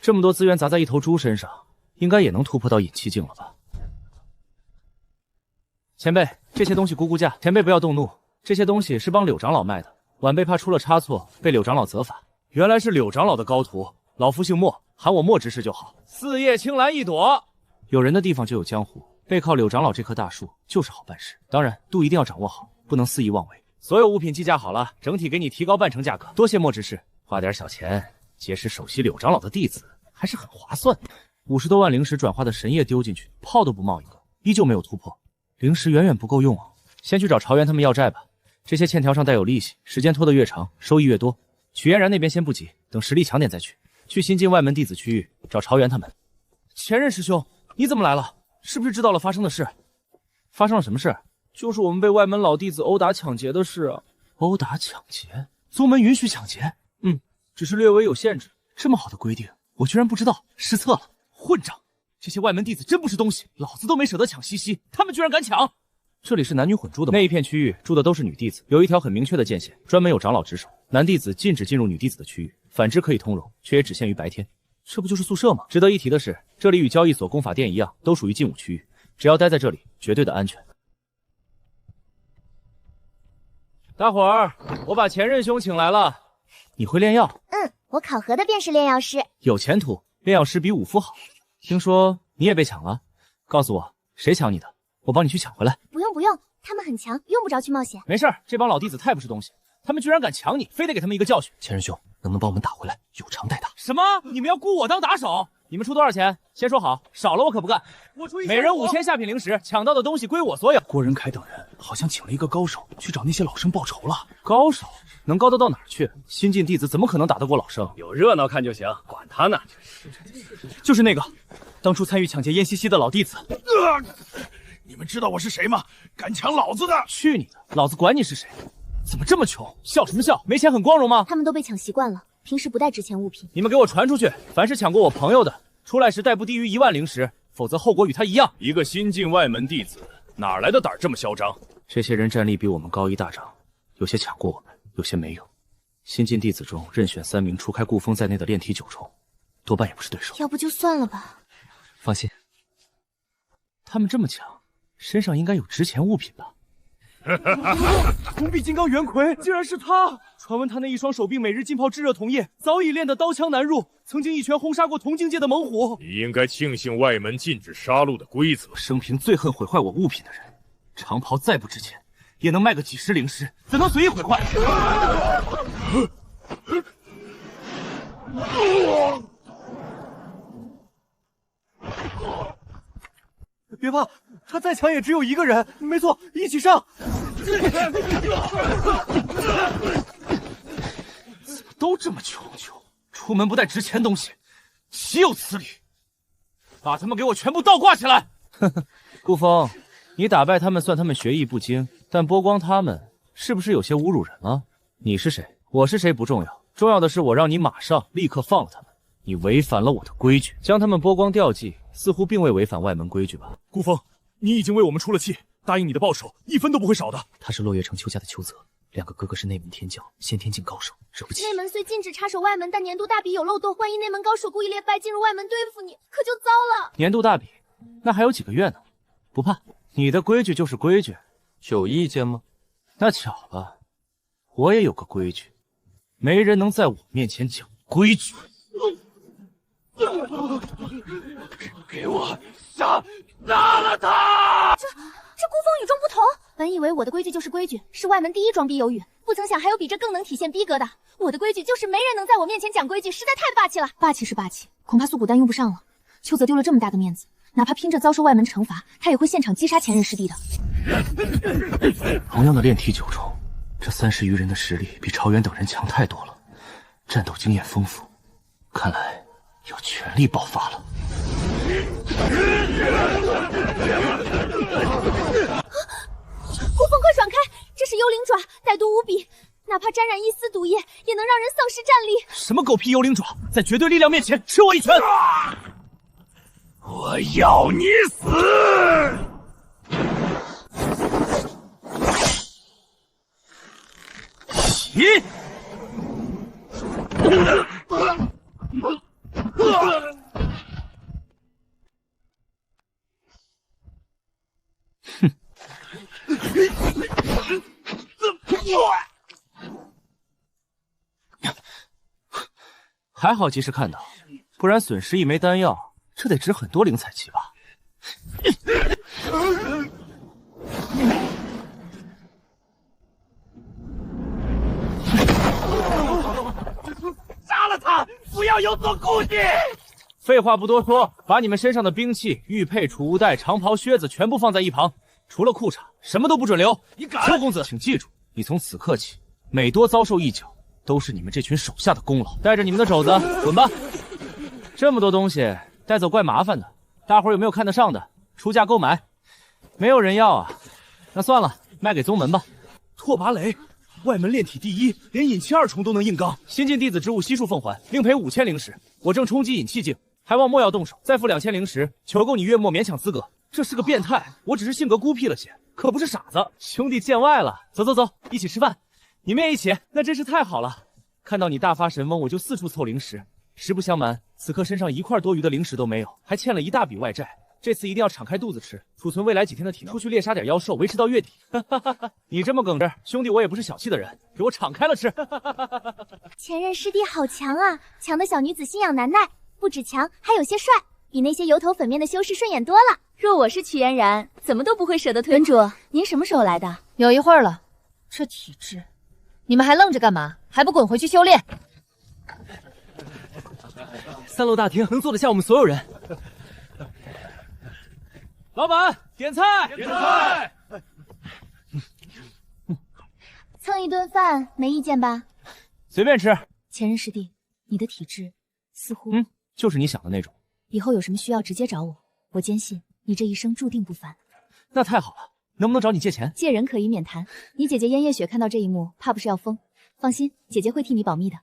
這麼多資源砸在一頭豬身上，應該也能突破到隱氣境了吧？前輩，這些東西估估價。前輩不要動怒，這些東西是幫柳長老賣的，晚輩怕出了差錯被柳長老責罰。原來是柳長老的高徒，老夫姓莫，喊我莫執事就好。4葉青蘭1朵，有人的地方就有江湖，背靠柳長老這棵大樹就是好辦事。當然，度一定要掌握好，不能肆意妄為。所有物品計價好了，整體給你提高半成價格。多謝莫執事，花點小錢結識首席柳長老的弟子，還是很划算的。50多萬靈石轉化的神液丟進去，炮都不冒一個，依舊沒有突破，靈石遠遠不夠用啊！先去找朝元他們要債吧，這些欠條上帶有利息，時間拖得越長，收益越多。曲嫣然那邊先不急，等實力強點再去。去新進外門弟子區域找朝元他們。前任師兄，你怎麼來了？是不是知道了發生的事？發生了什麼事？就是我們被外门老弟子毆打搶劫的事啊！毆打抢劫？宗門允許搶劫？只是略微有限制。這麼好的規定，我居然不知道，失策了！混賬！這些外门弟子真不是東西，老子都沒捨得搶西西，他們居然敢搶！這裡是男女混住的嗎？那一片區域住的都是女弟子，有一條很明確的界限，專門有長老值守。男弟子禁止進入女弟子的區域，反之可以通融，卻也只限於白天。這不就是宿舍嗎？值得一提的是，這裡與交易所、功法殿一樣，都屬於禁武區域，只要待在這裡，絕對的安全。大夥兒，我把前任兄請來了。你會煉藥？我考核的便是炼藥師，有前途。炼藥師比武夫好。聽說你也被搶了，告訴我誰搶你的，我幫你去搶回來。不用，他們很強，用不着去冒險。沒事，這幫老弟子太不是東西，他們居然敢搶你，非得給他们一個教訓。前任兄，能不能帮我们打回来？有偿代打。什麼？你們要雇我當打手？你們出多少錢？先說好，少了我可不幹。我出每人5000下品靈石，搶到的東西歸我所有。郭仁凱等人好像請了一個高手去找那些老生報仇了。高手能高得到哪兒去？新進弟子怎麼可能打得過老生？有熱鬧看就行，管他呢。就是那個當初參與搶劫燕西西的老弟子。你們知道我是誰嗎？敢搶老子的！去你的！老子管你是誰！怎麼這麼窮？笑什麼笑？沒錢很光榮嗎？他們都被搶習慣了，平時不帶值錢物品。你們給我傳出去，凡是搶過我朋友的，出來時帶不低於1萬靈石，否則後果與他一樣。一個新進外門弟子，哪來的膽這麼囂張？這些人戰力比我們高一大丈，有些搶過我們，有些沒有。新進弟子中任選3名，除開顧風在內的煉體9重，多半也不是對手。要不就算了吧。放心，他們這麼強，身上應該有值錢物品吧？红壁金刚元魁竟然是他！傳聞他那一雙手臂每日浸泡炙熱銅液，早已練得刀槍難入，曾經一拳轟殺過同境界的猛虎。你應該慶幸外門禁止殺戮的規則。生平最恨毀壞我物品的人，長袍再不值錢，也能賣個幾十靈石，怎能隨意毀壞？別怕，他再強也只有一個人。沒錯，一起上！怎麼都這麼窮？出門不帶值錢東西，豈有此理！把他們給我全部倒掛起來！呵呵，顧風，你打敗他們算他們學藝不精，但剝光他們是不是有些侮辱人了？你是誰，我是誰不重要，重要的是我让你马上立刻放了他们。你违反了我的规矩，将他们剥光吊祭，似乎并未违反外门规矩吧？孤峰，你已经为我们出了气，答应你的报酬1分都不会少的。他是落月城邱家的邱泽，2个哥哥是内门天骄，先天境高手，惹不起。内门虽禁止插手外门，但年度大比有漏洞，万一内门高手故意裂败进入外门对付你，可就糟了。年度大比，那还有几个月呢？不怕，你的规矩就是规矩，有意见吗？那巧了，我也有个规矩，没人能在我面前讲规矩。给我杀了他！这孤峰与众不同。本以为我的规矩就是规矩，是外门第一装逼有语，不曾想还有比这更能体现逼格的。我的规矩就是没人能在我面前讲规矩，实在太霸气了。霸气是霸气，恐怕素骨丹用不上了。邱泽丢了这么大的面子，哪怕拼着遭受外门惩罰，他也会现场击杀前任师弟的。同样的炼体9重，這30餘人的實力比朝元等人強太多了，戰鬥經驗豐富，看來要全力爆發了。孤峰，快閃開！這是幽靈爪，歹毒無比，哪怕沾染一絲毒液，也能讓人喪失戰力。什麼狗屁幽靈爪，在絕對力量面前吃我一拳！我要你死！咦！哼！還好及時看到，不然損失一枚丹藥，這得值很多靈彩旗吧？殺了他！不要有所顧忌！廢話不多說，把你們身上的兵器、玉佩、儲物袋、長袍、靴子全部放在一旁，除了褲衩，什麼都不准留。你敢？邱公子，請記住，你從此刻起，每多遭受一腳，都是你們這群手下的功勞。帶着你們的肘子滾吧！這麼多東西帶走怪麻煩的，大夥有沒有看得上的？出價購買。沒有人要啊？那算了，賣給宗門吧。拓跋雷，外門煉體第一，連隱氣2重都能硬剛。新進弟子職務悉數奉還，另賠5000靈石。我正衝擊隱氣境，還望莫要動手，再付2000靈石，求夠你月末勉強資格。這是個變態，我只是性格孤僻了些，可不是傻子。兄弟見外了，走走走，一起吃飯。你們也一起，那真是太好了。看到你大發神翁，我就四處湊靈石。實不相瞞，此刻身上1塊多餘的靈石都沒有，還欠了一大筆外債。這次一定要敞開肚子吃，儲存未來幾天的體能，出去獵殺點妖獸，維持到月底。你這麼耿直，兄弟我也不是小氣的人，給我敞開了吃。前任師弟好強啊，強的小女子心癢難耐，不止強，還有些帥，比那些油頭粉面的修士順眼多了。若我是曲嫣然，怎麼都不會捨得退。門主，您什麼時候來的？有一會兒了。這體質，你們還愣着幹嘛？還不滾回去修煉！3樓大廳能坐得下我們所有人。老闆，點菜！點菜！蹭一頓飯，沒意見吧？隨便吃。前任師弟，你的體質似乎……就是你想的那種。以後有什麼需要直接找我，我堅信你這一生注定不凡。那太好了，能不能找你借錢？借人可以免談。你姐姐燕夜雪看到這一幕，怕不是要瘋。放心，姐姐會替你保密的。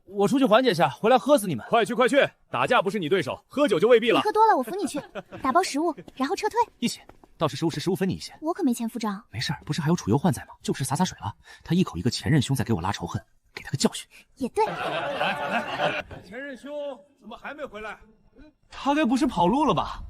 我出去緩解下，回來喝死你們！快去快去，打架不是你對手，喝酒就未必了。你喝多了，我扶你去，打包食物，然後撤退。一起，到時食物是15分你一些。我可沒錢付賬。沒事，不是還有楚幽幻在嗎？就吃灑灑水了。他一口一個前任兄在給我拉仇恨，給他個教訓。也對。來，前任兄怎麼還沒回來？他該不是跑路了吧？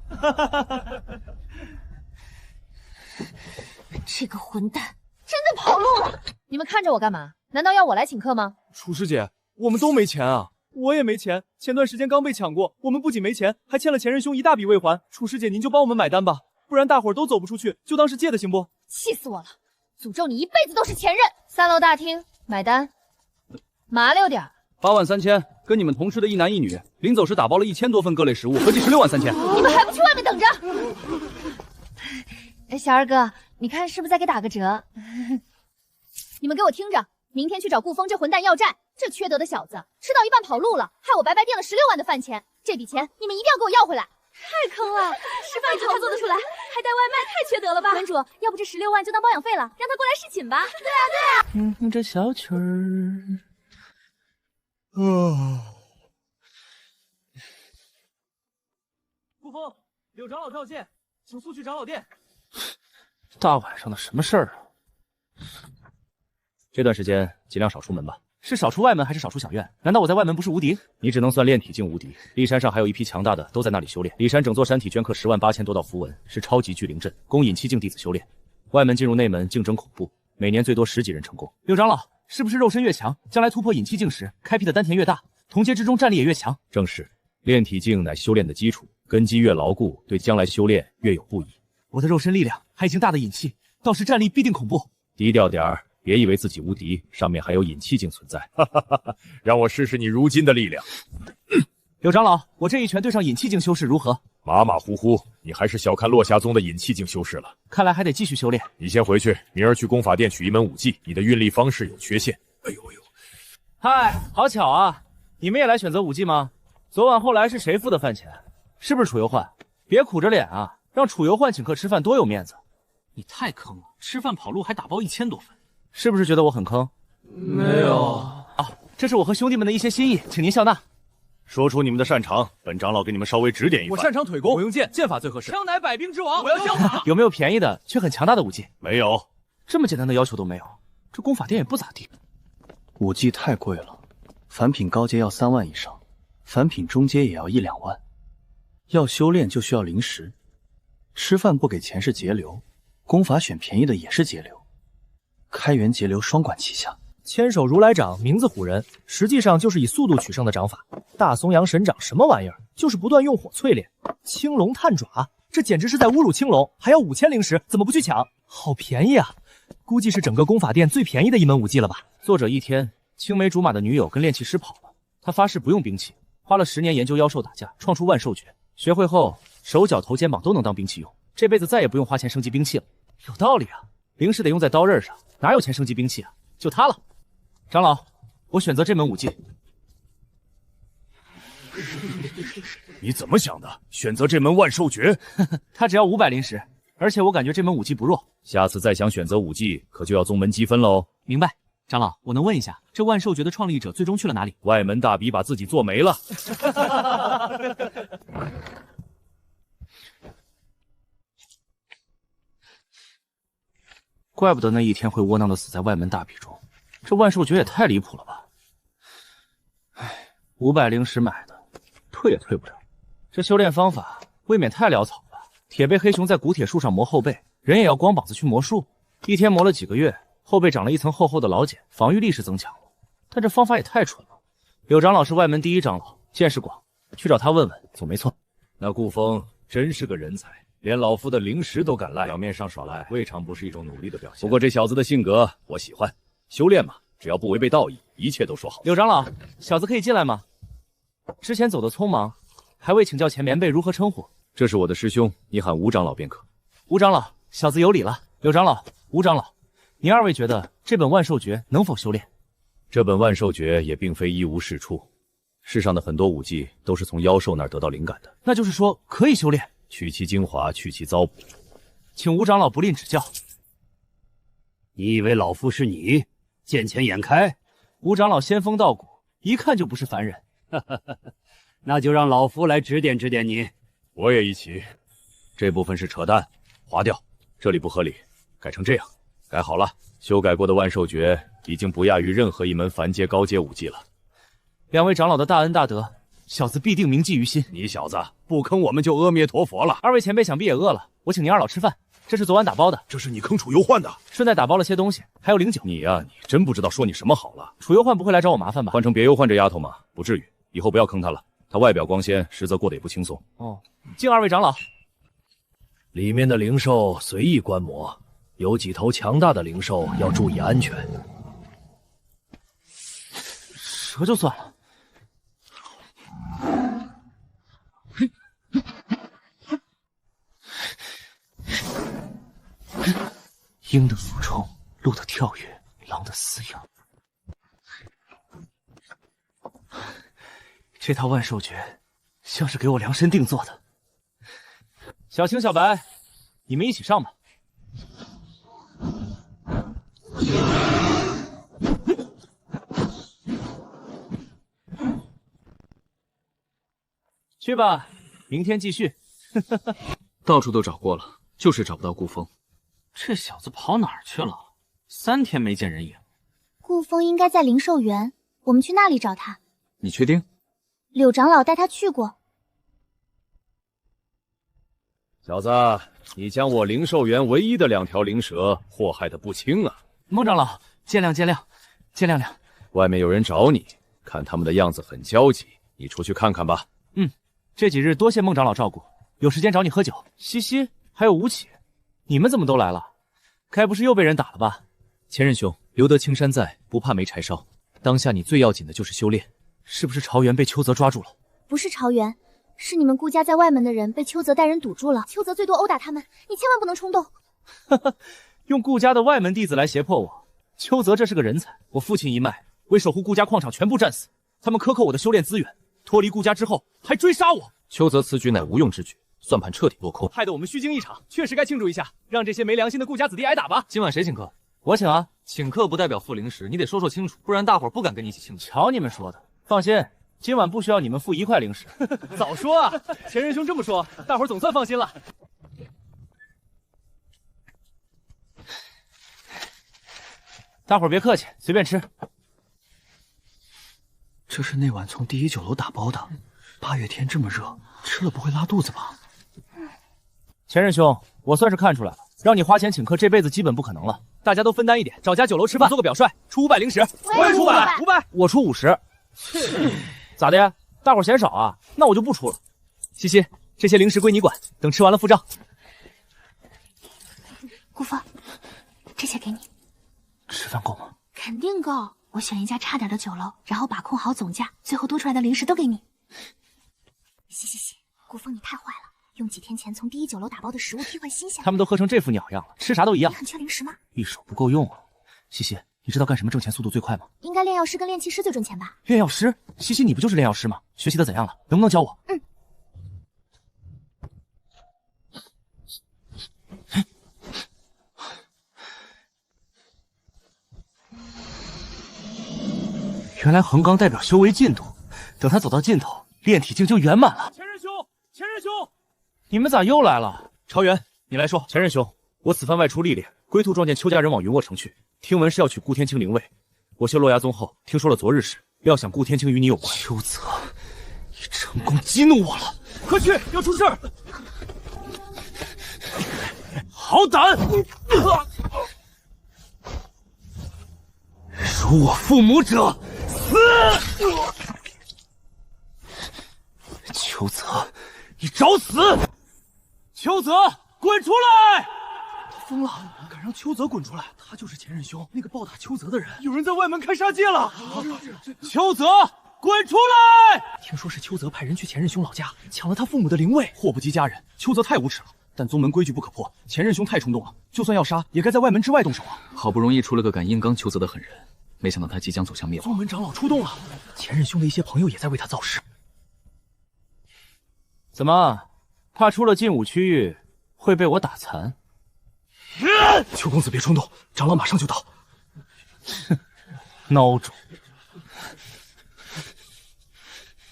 這個混蛋真的跑路了！你們看着我幹嘛？難道要我來請客嗎？楚師姐，我們都沒錢啊！我也沒錢，前段時間剛被搶過，我們不僅沒錢，還欠了前任兄一大筆未還。楚師姐，您就幫我們買單吧，不然大夥都走不出去，就當是借的行不？氣死我了！詛咒你一輩子都是前任！3樓大廳買單，麻溜點。83000，跟你們同事的一男一女，臨走時打包了1000多份各類食物，合計163000。你們還不去外面等着？小二哥，你看是不是再給打個折？你們給我聽着，明天去找顧峰這混蛋要債。這缺德的小子吃到一半跑路了，害我白白墊了16萬的飯錢。這筆錢你們一定要給我要回來！太坑了，吃飯就他做得出來，還帶外賣，太缺德了吧？門主，要不這16萬就當包養費了，讓他過來侍寢吧。對啊對啊。這小曲兒。顾风，柳长老召见，请速去长老殿。大晚上的什么事儿啊？这段时间尽量少出门吧。是少出外门还是少出小院？难道我在外门不是无敌？你只能算炼体境无敌。骊山上还有一批强大的，都在那里修炼。骊山整座山体镌刻108000多道符文，是超级聚灵阵，供引气境弟子修炼。外门进入内门竞争恐怖，每年最多10几人成功。柳长老，是不是肉身越强，将来突破引气境时，開闢的丹田越大，同阶之中戰力也越強？正是，炼體境乃修煉的基礎，根基越牢固，對將來修煉越有不疑。我的肉身力量還已經大的引氣，到時戰力必定恐怖。低調點兒。別以為自己無敵，上面還有引氣境存在。讓我試試你如今的力量。柳長老，我這一拳對上引氣境修士如何？馬馬虎虎，你還是小看落霞宗的引氣境修士了。看來還得繼續修煉。你先回去，明兒去功法殿取一門武技。你的運力方式有缺陷。哎呦哎呦！嗨，好巧啊！你們也來選擇武技嗎？昨晚後來是誰付的飯錢？是不是楚遊幻？別苦着臉啊，讓楚遊幻請客吃飯多有面子。你太坑了，吃飯跑路還打包1000多份。是不是覺得我很坑？沒有。哦，這是我和兄弟們的一些心意，請您笑納。說出你們的擅長，本長老給你們稍微指點一番。我擅長腿功，我用劍，劍法最合適。槍乃百兵之王，我要槍法。有沒有便宜的卻很強大的武技？沒有。這麼簡單的要求都沒有，這功法殿也不咋地。武技太貴了，凡品高階要3萬以上，凡品中階也要1、2萬。要修煉就需要靈石，吃飯不給錢是節流，功法選便宜的也是節流。開源節流雙管齊下，千手如來掌名字唬人，實際上就是以速度取勝的掌法。大松陽神掌什麼玩意兒？就是不斷用火淬煉。青龍探爪，這簡直是在侮辱青龍。還要5000靈石，怎麼不去搶？好便宜啊！估計是整個功法殿最便宜的一門武技了吧？作者一天，青梅竹馬的女友跟煉器師跑了，他發誓不用兵器，花了10年研究妖獸打架，創出萬獸訣。學會後，手腳頭肩膀都能當兵器用，這輩子再也不用花錢升級兵器了。有道理啊，靈石得用在刀刃上。哪有錢升級兵器啊？就他了。長老，我選擇這門武技。你怎麼想的？選擇這門萬獸訣？他只要500靈石，而且我感覺這門武技不弱。下次再想選擇武技，可就要宗門積分嘍。明白。長老，我能問一下，這萬獸訣的創立者最終去了哪裡？外門大比把自己做沒了。怪不得那一天會窩囊的死在外門大比中，這萬獸訣也太離譜了吧！唉，500靈石買的，退也退不了。這修煉方法未免太潦草了吧？鐵背黑熊在古鐵樹上磨後背，人也要光膀子去磨樹，一天磨了幾個月，後背長了一層厚厚的老繭，防禦力是增強了，但這方法也太蠢了。柳長老是外門第一長老，見識廣，去找他問問，總沒錯。那顧風真是個人才。連老夫的靈石都敢賴，表面上耍賴，未嘗不是一種努力的表現。不過這小子的性格我喜歡，修煉嘛，只要不違背道義，一切都說好。柳長老，小子可以進來嗎？之前走得匆忙，還未請教前綿輩如何稱呼。這是我的師兄，你喊吳長老便可。吳長老，小子有禮了。柳長老，吳長老，您二位覺得這本萬獸訣能否修煉？這本萬獸訣也並非一無是處，世上的很多武技都是從妖獸那兒得到靈感的。那就是說可以修煉。取其精華，去其糟粕，請吳長老不吝指教。你以為老夫是你？見錢眼開？吳長老仙風道骨，一看就不是凡人。那就讓老夫來指點指點你。我也一起。這部分是扯淡，劃掉，這裡不合理，改成這樣。改好了，修改過的萬獸訣已經不亞於任何一門凡階高階武技了。兩位長老的大恩大德，小子必定銘記於心。你小子不坑我們就阿彌陀佛了。二位前輩想必也餓了，我請您二老吃飯。這是昨晚打包的。這是你坑楚遊幻的，順帶打包了些東西，還有靈酒。你呀，你真不知道說你什麼好了。楚遊幻不會來找我麻煩吧？換成別遊幻這丫頭嘛，不至於。以後不要坑她了，她外表光鮮，實則過得也不輕鬆。哦，敬二位長老。裡面的靈獸隨意觀摩，有幾頭強大的靈獸要注意安全。蛇就算了。鷹的俯衝，鹿的跳躍，狼的撕咬。這套萬獸訣像是給我量身定做的。小青、小白，你們一起上吧。去吧，明天继续。到处都找过了，就是找不到顧風。这小子跑哪儿去了？3天沒見人影。顧風應該在靈獸園，我們去那裡找他。你確定？柳長老帶他去過。小子，你將我靈獸園唯一的2條靈蛇禍害得不輕啊！孟長老，見諒見諒，見諒諒。外面有人找你，看他們的樣子很焦急，你出去看看吧。這幾日多謝孟長老照顧，有時間找你喝酒。西西還有吳起，你們怎麼都來了？該不是又被人打了吧？前任兄，留得青山在，不怕沒柴燒。當下你最要緊的就是修煉，是不是朝元被邱澤抓住了？不是朝元，是你們顧家在外門的人被邱澤帶人堵住了。邱澤最多毆打他們，你千萬不能衝動。用顧家的外門弟子來脅迫我，邱澤這是個人才。我父親一脈為守護顧家礦場全部戰死，他們克扣我的修煉資源，脫離顧家之後還追殺我。邱澤此舉乃無用之舉，算盤徹底落空，害得我們虛驚一場，確實該慶祝一下，讓這些沒良心的顧家子弟挨打吧。今晚誰請客？我請啊。請客不代表付靈石，你得說清楚，不然大伙不敢跟你一起慶祝。瞧你們說的，放心，今晚不需要你們付1塊靈石。早說啊！前任兄這麼說，大伙總算放心了。大伙別客氣，隨便吃。這是那晚從第1酒樓打包的，8月天這麼熱，吃了不會拉肚子吧？前任兄，我算是看出來了，讓你花錢請客，這輩子基本不可能了。大家都分擔一點，找家酒樓吃飯，做個表率，出500靈石。我也出500，我出50。咋的？大伙嫌少啊？那我就不出了。西西，這些靈石歸你管，等吃完了付賬。顧風，這些給你。吃飯夠嗎？肯定夠。我選一家差點的酒樓，然後把控好總價，最後多出來的靈石都給你。西，顧風你太壞了，用幾天前從第1酒樓打包的食物替換新鮮。他們都喝成這副鳥樣了，吃啥都一樣。你很缺靈石嗎？一手不夠用啊。西西，你知道幹什麼掙錢速度最快嗎？應該煉藥師跟煉器師最賺錢吧？煉藥師？西西，你不就是煉藥師嗎？學習的怎樣了？能不能教我？原来橫纲代表修為進度，等他走到盡頭，煉體境就圓滿了。前任兄，你們咋又來了？朝元，你來說。前任兄，我此番外出歷練，歸途撞見邱家人往雲臥城去，聽聞是要取顧天清靈位。我修洛崖宗後，聽說了昨日事，料想顧天清與你有關。邱澤，你成功激怒我了！快去，要出事兒！好膽！辱我父母者！死！邱澤，你找死！邱澤，滾出來！瘋了，敢讓邱澤滾出來，他就是前任兄，那個暴打邱澤的人。有人在外門開殺戒了！邱澤，滾出來！聽說是邱澤派人去前任兄老家搶了他父母的靈位，禍不及家人。邱澤太無恥了，但宗門規矩不可破，前任兄太衝動了，就算要殺，也該在外門之外動手啊！好不容易出了個敢硬剛邱澤的狠人，沒想到他即將走向滅亡。宗門長老出動了，前任兄的一些朋友也在為他造勢。怎麼，怕出了禁武區域會被我打殘？邱公子別衝動，長老馬上就到。孬種！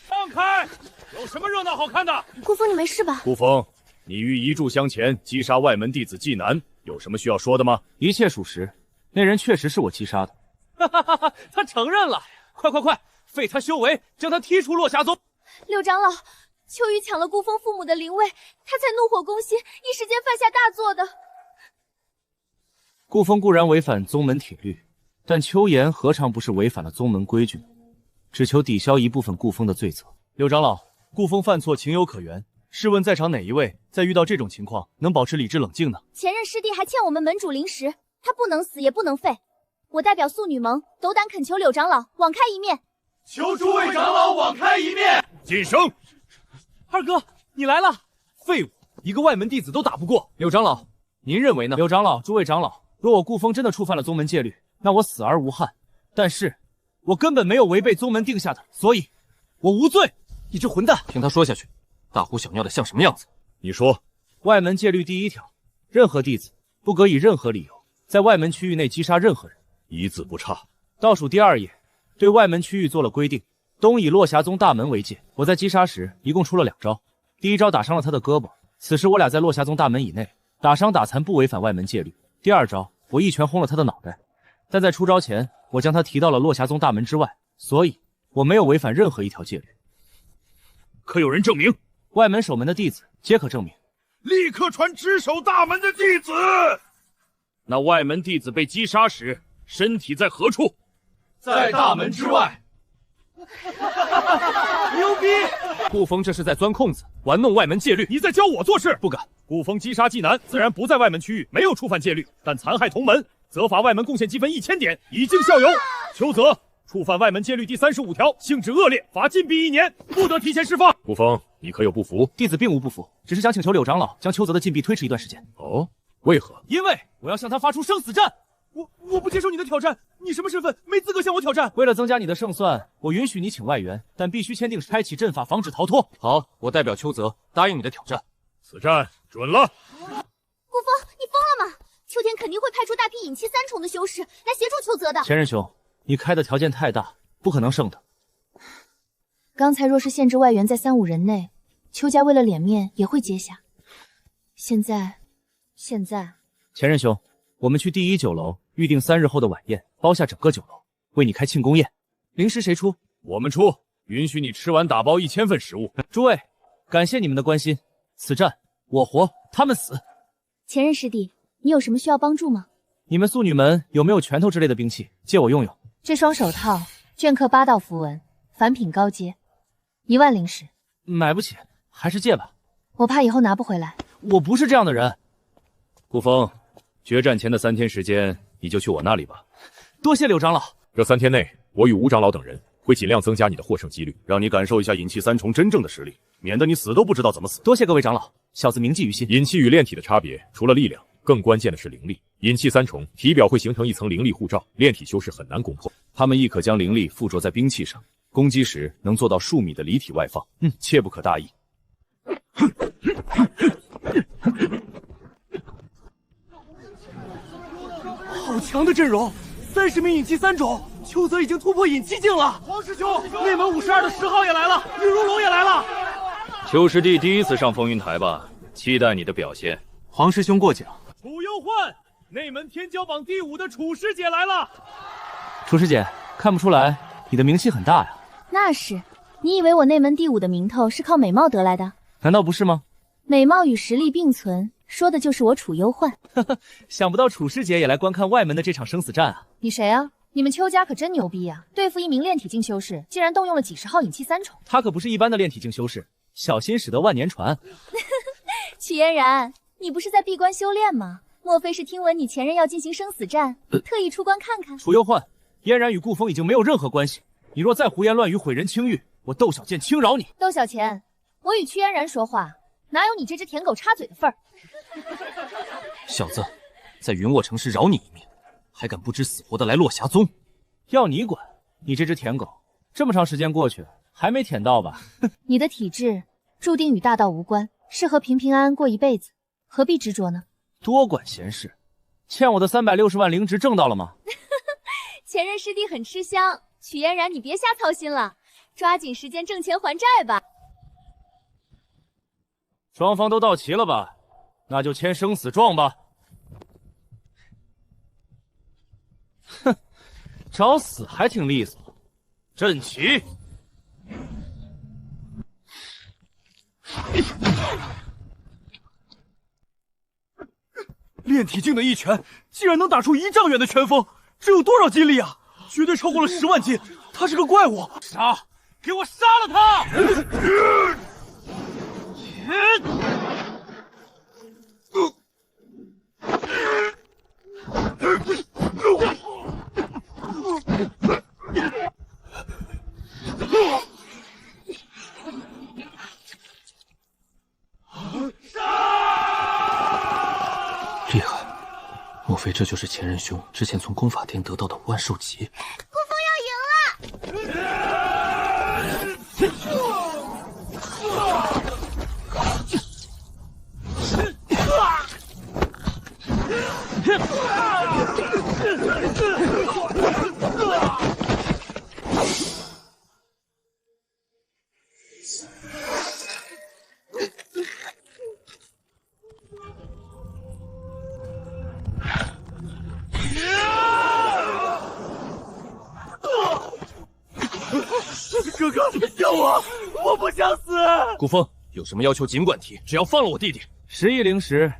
放開！有什麼熱鬧好看的？顧風，你沒事吧？顧風，你於一炷香前擊殺外門弟子季南，有什麼需要說的嗎？一切屬實，那人確實是我擊殺的。他承認了！快，廢他修為，將他踢出落霞宗。柳長老，秋雨搶了顧風父母的靈位，他才怒火攻心，一時間犯下大錯的。顧風固然違反宗門鐵律，但秋言何嘗不是違反了宗門規矩呢？只求抵消一部分顧風的罪責。柳長老，顧風犯錯情有可原，試問在場哪一位在遇到這種情況能保持理智冷靜呢？前任師弟還欠我們門主靈石，他不能死也不能廢。我代表素女盟斗膽懇求柳長老網開一面，求諸位長老網開一面。晉升，二哥你來了！廢物，一個外門弟子都打不過。柳長老，您認為呢？柳長老，諸位長老，若我顧風真的觸犯了宗門戒律，那我死而無憾。但是，我根本沒有違背宗門定下的，所以，我無罪。你這混蛋！聽他說下去，大呼小尿的像什麼樣子？你說，外門戒律第1條，任何弟子不可以任何理由在外門區域內擊殺任何人。一字不差。倒數第2頁，對外門區域做了規定，东以落霞宗大门為界，我在擊殺時一共出了2招，第一招打傷了他的胳膊，此時我倆在落霞宗大門以內，打傷打殘不違反外門戒律。第二招，我一拳轟了他的腦袋，但在出招前，我將他提到了落霞宗大門之外，所以我沒有違反任何一條戒律。可有人證明？外門守門的弟子皆可證明。立刻傳值守大門的弟子。那外門弟子被擊殺時，身體在何處？在大門之外。牛逼！顧風這是在鑽空子，玩弄外門戒律。你在教我做事？不敢。顧風擊殺紀男，自然不在外門區域，沒有觸犯戒律，但殘害同門，責罰外門貢獻積分1000點，以儆效尤。邱澤觸犯外門戒律第35條，性質惡劣，罰禁閉1年，不得提前釋放。顧風，你可有不服？弟子並無不服，只是想請求柳長老将邱澤的禁閉推遲一段時間。哦，為何？因為我要向他發出生死戰。我不接受你的挑戰，你什麼身份？沒資格向我挑戰。為了增加你的勝算，我允許你請外援，但必須簽訂開啟陣法，防止逃脫。好，我代表邱澤答應你的挑戰。此戰准了。顧風，你瘋了嗎？秋天肯定會派出大批隱氣3重的修士來協助邱澤的。前任兄，你開的條件太大，不可能勝的。剛才若是限制外援在3-5人內，邱家為了臉面也會接下。現在，前任兄，我們去第1酒樓預定3日後的晚宴，包下整個酒樓，為你開慶功宴。零食誰出？我們出，允許你吃完打包1000份食物。諸位，感謝你們的關心。此戰我活，他們死。前任師弟，你有什麼需要幫助嗎？你們素女們有沒有拳頭之類的兵器，借我用用？這雙手套鐫刻8道符文，凡品高階，1萬靈石。買不起，還是借吧。我怕以後拿不回來。我不是這樣的人。顧風，決戰前的3天時間，你就去我那裡吧。多謝柳長老。這3天內，我與吳長老等人會盡量增加你的獲勝幾率，讓你感受一下隱氣3重真正的實力，免得你死都不知道怎麼死。多謝各位長老，小子銘記於心。隱氣與煉體的差別，除了力量，更關鍵的是靈力。隱氣3重，體表會形成一層靈力護罩，煉體修士很難攻破。他們亦可將靈力附着在兵器上，攻擊時能做到數米的離體外放。切不可大意。好強的陣容，30名隱氣3種，邱澤已經突破隱氣境了。黃師兄，內門52的10號也來了，李如龍也來了。邱師弟第一次上風雲台吧？期待你的表現。黃師兄過獎。楚幽煥，內門天骄榜第5的楚師姐來了。楚師姐，看不出來你的名氣很大呀。那是，你以為我內門第5的名頭是靠美貌得來的？難道不是嗎？美貌與實力並存，說的就是我楚幽煥。想不到楚師姐也來觀看外門的這場生死戰啊！你誰啊？你們邱家可真牛逼呀！對付一名煉體境修士，竟然動用了幾10號隱氣3重。他可不是一般的煉體境修士，小心駛得萬年船。曲嫣然，你不是在閉關修煉嗎？莫非是聽聞你前任要進行生死戰，特意出關看看？楚幽煥，嫣然與顧風已經沒有任何關係，你若再胡言亂語毀人清譽，我竇小劍輕饒你。竇小錢，我與曲嫣然說話，哪有你這隻舔狗插嘴的份兒？小子，在雲沃城市饒你一命，還敢不知死活的來落霞宗？要你管！你這隻舔狗，這麼長時間過去，還沒舔到吧？你的體質注定與大道無關，適合平平安安過一輩子，何必執着呢？多管閒事，欠我的360萬靈值掙到了嗎？前任師弟很吃香，曲嫣然你別瞎操心了，抓緊時間掙錢還債吧。雙方都到齊了吧？那就簽生死狀吧。哼，找死還挺利索。陣起！煉體境的一拳，竟然能打出1丈遠的拳風，這有多少斤力啊？絕對超過了10萬斤！他是個怪物！殺！給我殺了他！厉害！莫非这就是前任兄之前從功法殿得到的萬壽旗？顧風要贏了！哥哥，救我！我不想死。顾风，有什么要求尽管提，只要放了我弟弟。10亿灵石，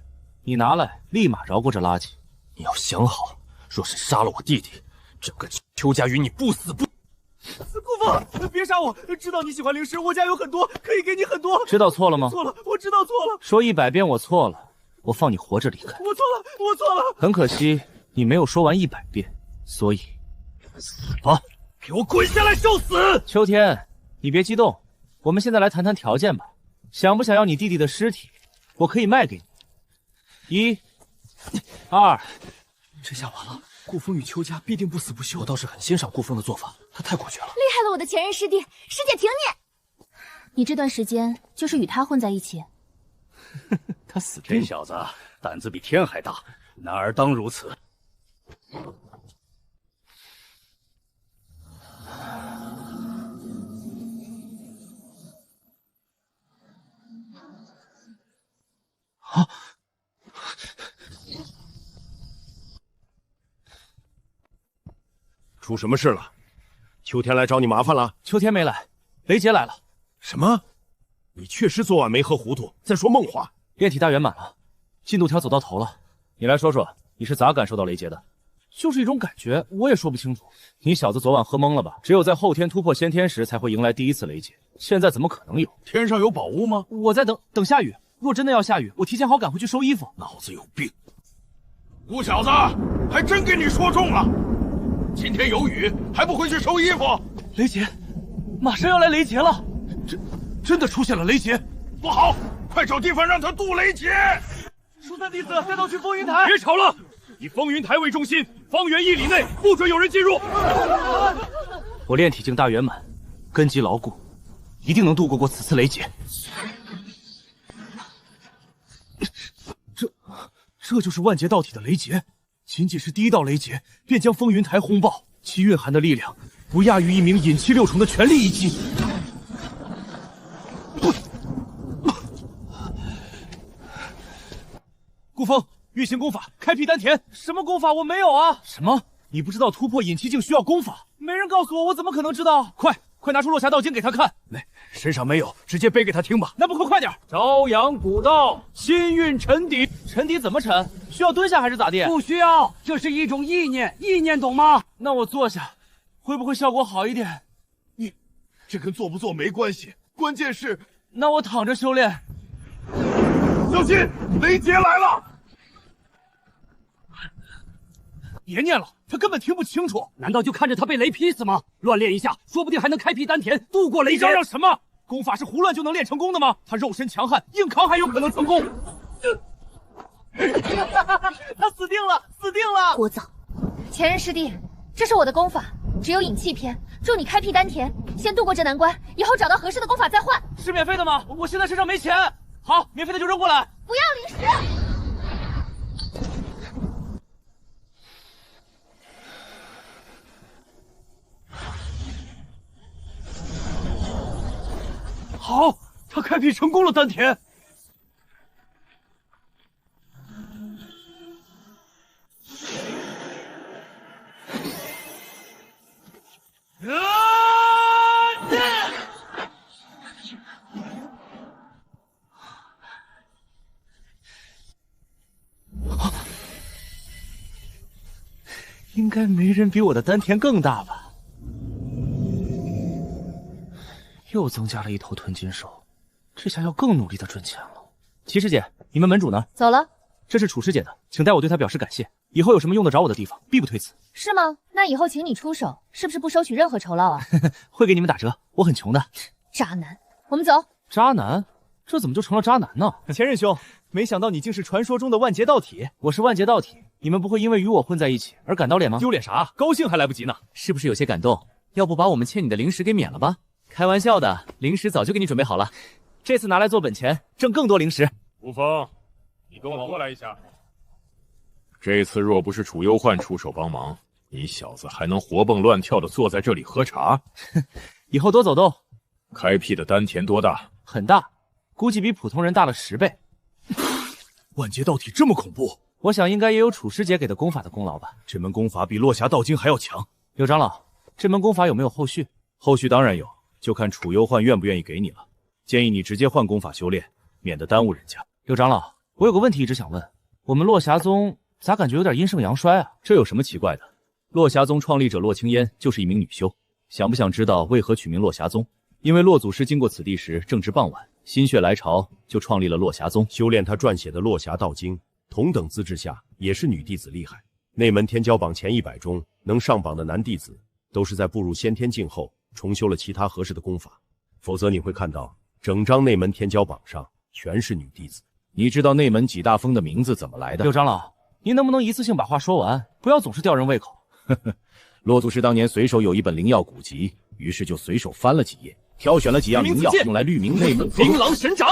你拿来，立马饶过这垃圾。你要想好，若是杀了我弟弟，整个邱家与你不死不。顾风，别杀我！知道你喜歡靈石，我家有很多，可以給你很多。知道錯了嗎？錯了，我知道錯了。說100遍我錯了，我放你活着離開。我錯了，我錯了。很可惜，你沒有說完100遍，所以死吧！給我滾下來受死！秋天，你別激動，我們現在來談談條件吧。想不想要你弟弟的屍體？我可以賣給你。1、2，這下完了。顧風與邱家必定不死不休。我倒是很欣賞顧風的做法，他太果決了。厲害了，我的前任師弟，師姐挺你。你這段時間就是與他混在一起。他死這小子膽子比天還大，男兒當如此。啊！出什麼事了？秋天來找你麻煩了？秋天沒來，雷劫來了。什麼？你確實昨晚沒喝糊塗，在說夢話。煉體大圓滿了，進度條走到頭了。你來說說，你是咋感受到雷劫的？就是一種感覺，我也說不清楚。你小子昨晚喝懵了吧？只有在後天突破先天時，才會迎來第一次雷劫。現在怎麼可能有？天上有寶物嗎？我在等下雨。若真的要下雨，我提前好趕回去收衣服。腦子有病！顧小子，還真給你說中了。今天有雨，還不回去收衣服？雷劫，馬上要來雷劫了！真的出現了雷劫，不好！快找地方讓他渡雷劫！疏散弟子帶到去風雲台。別吵了，以風雲台為中心，方圓1里內不准有人進入。我煉體境大圓滿，根基牢固，一定能度過此次雷劫。這就是萬劫道體的雷劫，僅僅是第一道雷劫，便將風雲台轟爆，其蘊含的力量不亞於一名隱氣6重的全力一擊。顧風，運行功法，開闢丹田。什麼功法？我沒有啊！什麼？你不知道突破隱氣境需要功法？沒人告訴我，我怎麼可能知道？快拿出落霞道經給他看。來，身上沒有，直接背給他聽吧。那不快點！朝陽古道，心運沉底。沉底怎麼沉？需要蹲下還是咋地？不需要，這是一種意念，意念懂嗎？那我坐下，會不會效果好一點？你，這跟做不做沒關係，關鍵是……那我躺着修煉。小心，雷劫來了！別念了，他根本聽不清楚。難道就看着他被雷劈死嗎？亂練一下，說不定還能開闢丹田，度過雷劫。你嚷嚷什麼？功法是胡亂就能練成功的嗎？他肉身強悍，硬扛還有可能成功。他死定了，死定了！聒噪！前任師弟，這是我的功法，只有隱氣篇，助你開闢丹田，先度過這難關，以後找到合適的功法再換。是免費的嗎？我現在身上沒錢。好，免費的就扔過來。不要零食。好，他開闢成功了丹田。應該沒人比我的丹田更大吧？又增加了一頭吞金獸，這下要更努力的賺錢了。齊師姐，你們門主呢？走了。這是楚師姐的，請代我對她表示感謝。以後有什麼用得着我的地方，必不推辭。是嗎？那以後請你出手，是不是不收取任何酬勞啊？會給你們打折，我很窮的。渣男，我們走。渣男？這怎麼就成了渣男呢？前任兄，沒想到你竟是傳說中的萬劫道體。我是萬劫道體，你們不會因為與我混在一起而感到臉嗎？丟臉啥？高興還來不及呢。是不是有些感動？要不把我們欠你的靈石給免了吧？開玩笑的，靈石早就給你準備好了，這次拿來做本錢，掙更多靈石。吳峰，你跟我過來一下。這次若不是楚幽煥出手幫忙，你小子還能活蹦亂跳的坐在這裡喝茶？以後多走動。開闢的丹田多大？很大，估計比普通人大了10倍。萬劫道體這麼恐怖，我想應該也有楚師姐給的功法的功勞吧。這門功法比落霞道經還要強。柳長老，這門功法有沒有後續？後續當然有，就看楚幽焕願不願意給你了。建議你直接換功法修煉，免得耽誤人家。柳長老，我有個問題一直想問，我們落霞宗咋感覺有點阴盛陽衰啊？這有什麼奇怪的？落霞宗創立者洛青煙就是一名女修，想不想知道為何取名落霞宗？因為洛祖師經過此地時正值傍晚，心血來潮就創立了落霞宗，修煉他撰寫的《落霞道經》，同等资質下也是女弟子厲害。内门天骄榜前100中能上榜的男弟子，都是在步入先天境後重修了其他合適的功法，否則你会看到整张内门天骄榜上全是女弟子。你知道内门几大峰的名字怎麼來的？柳長老，您能不能一次性把話說完，不要總是吊人胃口。洛祖師當年随手有一本灵药古籍，于是就隨手翻了幾頁，挑選了幾樣靈藥用來律明內門。琳琅神掌。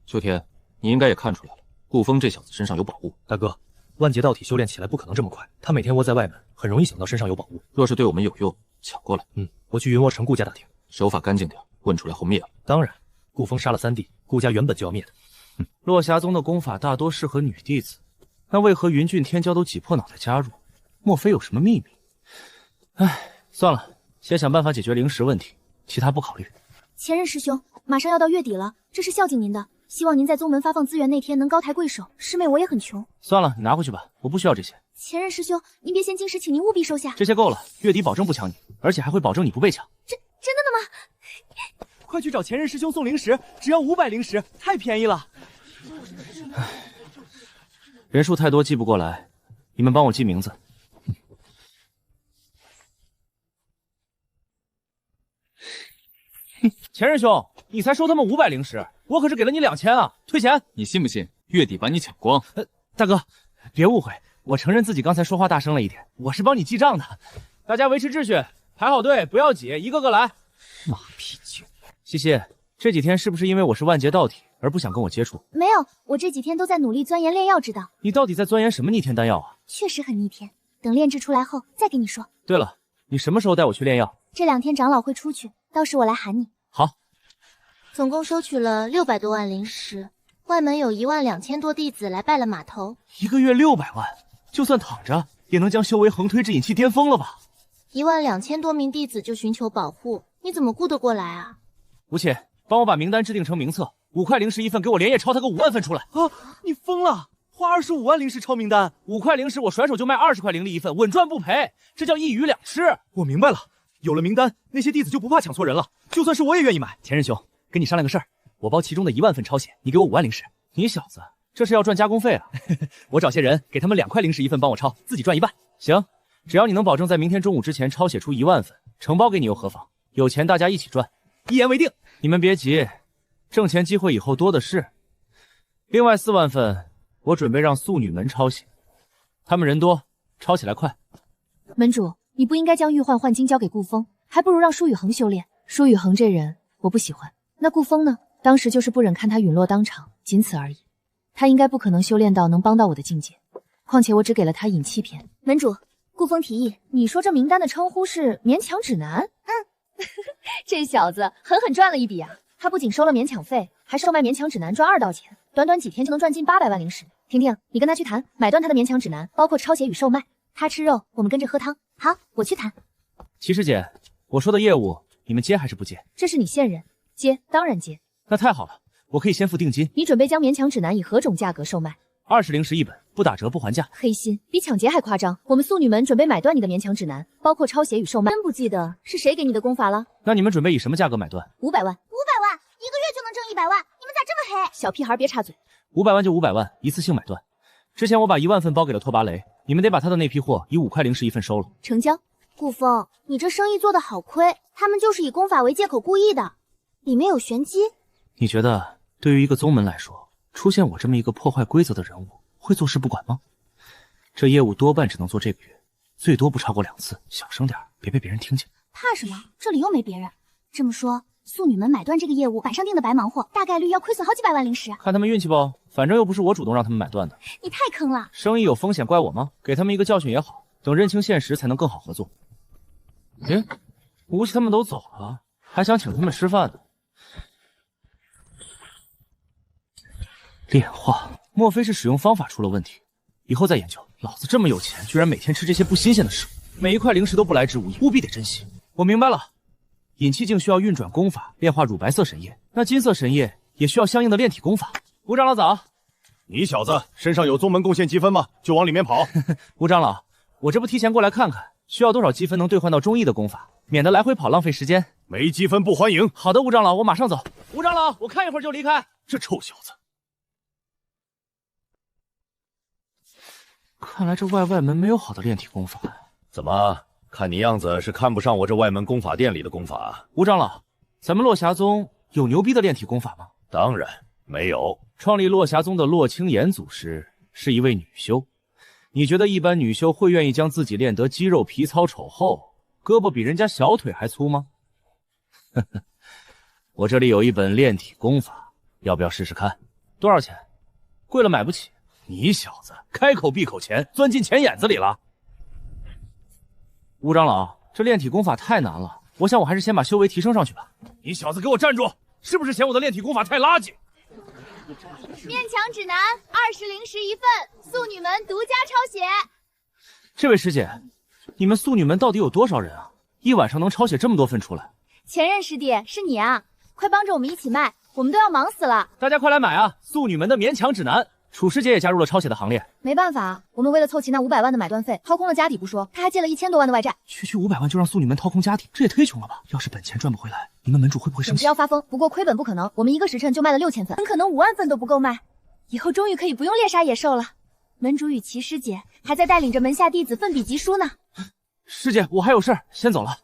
秋天，你应该也看出来了，顾风这小子身上有宝物。大哥，万劫道体修炼起来不可能这么快，他每天窝在外面，很容易想到身上有宝物。若是对我们有用，抢过来。我去云窝城顾家打听，手法干净点，问出来后灭了。当然，顾风杀了3弟，顾家原本就要灭的。落霞宗的功法大多適合女弟子，那為何雲峻天骄都擠破腦袋加入？莫非有什麼秘密？唉，算了，先想辦法解決靈石問題，其他不考慮。前任師兄，馬上要到月底了，這是孝敬您的，希望您在宗門發放資源那天能高抬貴手。師妹我也很窮。算了，你拿回去吧，我不需要這些。前任師兄，您別嫌金石，請您務必收下。這些夠了，月底保證不搶你，而且還會保證你不被搶。真的嗎？快去找前任師兄送靈石，只要500靈石，太便宜了。唉，人數太多記不過來，你們幫我記名字。前任兄，你才收他們500靈石，我可是給了你2000啊！退錢！你信不信月底把你搶光？大哥，別誤會，我承認自己剛才說話大聲了一點，我是幫你記賬的。大家維持秩序，排好隊，不要擠，一個個來。馬屁精！西西，這幾天是不是因為我是萬劫道體而不想跟我接觸？沒有，我這幾天都在努力鑽研煉藥之道。你到底在鑽研什麼逆天丹藥啊？確實很逆天，等煉製出來後再跟你說。對了，你什麼時候帶我去煉藥？這2天長老會出去，到時我來喊你。好。總共收取了600多萬靈石，外門有12000多弟子來拜了碼頭。一個月600萬，就算躺着也能將修為橫推至引氣巔峰了吧？12000多名弟子就尋求保護，你怎麼顧得過來啊？吳切，幫我把名單制定成名冊，5塊靈石1份，給我連夜抄他個5萬份出來。啊！你瘋了！花25萬靈石抄名單，5塊靈石我甩手就賣20塊靈力1份，穩賺不賠，這叫一魚兩吃。我明白了，有了名單，那些弟子就不怕搶錯人了。就算是我也願意買。前任兄，跟你商量個事兒，我包其中的1萬份抄寫，你給我5萬靈石。你小子這是要賺加工費啊！我找些人給他們2塊靈石1份，幫我抄，自己賺1半。行，只要你能保證在明天中午之前抄寫出1萬份，承包給你又何妨？有錢大家一起賺。一言為定。你們別急，掙錢機會以後多的是。另外4萬份，我準備讓素女門抄寫，他們人多，抄起來快。門主，你不應該將玉幻幻晶交給顧風，還不如讓舒雨恆修煉。舒雨恆這人我不喜歡。那顧風呢？當時就是不忍看他隕落當場，僅此而已。他應該不可能修煉到能幫到我的境界，況且我只給了他引氣片。門主，顧風提議，你說這名單的稱呼是勉強指南？這小子狠狠賺了一筆啊！他不僅收了勉強費，還售賣勉強指南賺2道錢，短短幾天就能賺近800萬靈石。婷婷，你跟他去談，買斷他的勉強指南，包括抄寫與售賣。他吃肉，我們跟着喝湯。好，我去談。齊師姐，我說的業務你們接還是不接？這是你現任，接當然接。那太好了，我可以先付定金。你準備將勉強指南以何種價格售賣？20靈石1本，不打折不還價。黑心，比搶劫還誇張。我們素女門準備買斷你的勉強指南，包括抄寫與售賣。真不記得是誰給你的功法了？那你們準備以什麼價格買斷？500萬。500萬，一個月就能掙100萬，你們咋這麼黑？小屁孩別插嘴。500萬就500萬，一次性買斷。之前我把1萬份包給了拓跋雷，你們得把他的那批貨以5塊靈石1份收了。成交。顧風，你這生意做得好虧，他們就是以功法為借口故意的，裡面有玄機。你覺得對於一個宗門來說，出現我這麼一個破壞規則的人物，會坐視不管嗎？這業務多半只能做這個月，最多不超過2次，小聲點，別被別人聽見。怕什麼？這裡又沒別人。這麼說，素女門買斷這個業務，板上釘的白忙活，大概率要虧損好幾百萬靈石。看他們運氣不，反正又不是我主動讓他們買斷的。你太坑了。生意有風險怪我嗎？給他們一個教訓也好，等認清現實才能更好合作。誒，吳起他們都走了，還想請他們吃飯呢。煉化，莫非是使用方法出了問題？以後再研究。老子這麼有錢，居然每天吃這些不新鮮的食物，每一塊靈石都不來之無益，務必得珍惜。我明白了，引气境需要運轉功法煉化乳白色神液，那金色神液也需要相應的煉體功法。吳長老早。你小子身上有宗門貢獻積分嗎？就往裡面跑。吳長老，我这不提前過來看看，需要多少積分能兌換到忠義的功法，免得來回跑浪費時間。沒積分不歡迎。好的，吳長老，我馬上走。吳長老，我看一會兒就離開。這臭小子。看來這外門沒有好的煉體功法。怎麼？看你樣子是看不上我這外門功法殿裡的功法。吳長老，咱們落霞宗有牛逼的煉體功法嗎？當然沒有。創立落霞宗的洛青岩祖師是一位女修，你覺得一般女修會願意將自己練得肌肉皮糙醜厚，胳膊比人家小腿還粗嗎？呵呵，我這裡有一本煉體功法，要不要試試看？多少錢？貴了買不起。你小子開口閉口錢，鑽進錢眼子裡了。吳長老，這煉體功法太難了，我想我還是先把修為提升上去吧。你小子給我站住！是不是嫌我的煉體功法太垃圾？面墙指南20灵石1份，素女们獨家抄寫。這位師姐，你們素女們到底有多少人啊？一晚上能抄寫這麼多份出來？前任師弟，是你啊！快幫着我們一起賣，我們都要忙死了。大家快來買啊！素女們的勉強指南。楚師姐也加入了抄寫的行列。沒辦法，我們為了湊齊那500萬的買斷費，掏空了家底不說，他還借了1000多萬的外債。區500萬就讓素女們掏空家底，這也忒窮了吧？要是本錢賺不回來，你們門主會不會生氣？不要發瘋，不過虧本不可能。我們1個時辰就賣了6000份，很可能5萬份都不夠賣。以後終於可以不用獵殺野獸了。門主與齊師姐還在帶領着門下弟子奮筆疾書呢。師姐，我還有事兒，先走了。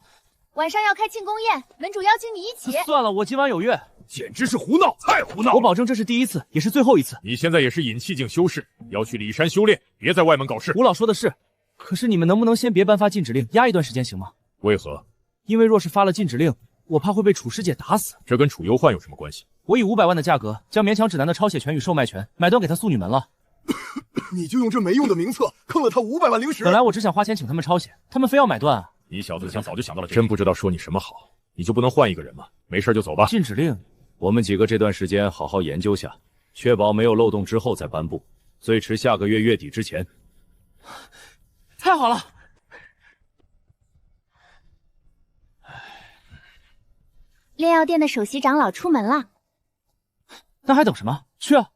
晚上要開慶功宴，門主邀請你一起。算了，我今晚有約。簡直是胡鬧，太胡鬧！我保證這是第一次，也是最後一次。你現在也是引氣境修士，要去裡山修煉，別在外門搞事。吳老說的是，可是你們能不能先別頒發禁止令，壓一段時間行嗎？為何？因為若是發了禁止令，我怕會被楚師姐打死。這跟楚憂患有什麼關係？我以500萬的價格將勉強指南的抄寫權與售賣權買斷給他素女們了。你就用這沒用的名冊坑了他500萬靈石。本來我只想花錢請他們抄寫，他們非要買斷啊！你小子想早就想到了，真不知道說你什麼好。你就不能換一個人嗎？沒事就走吧。禁止令。我們幾個這段時間好好研究下，確保沒有漏洞之後再頒布，最遲下個月月底之前。太好了！煉藥殿的首席長老出門了，那還等什麼？去啊！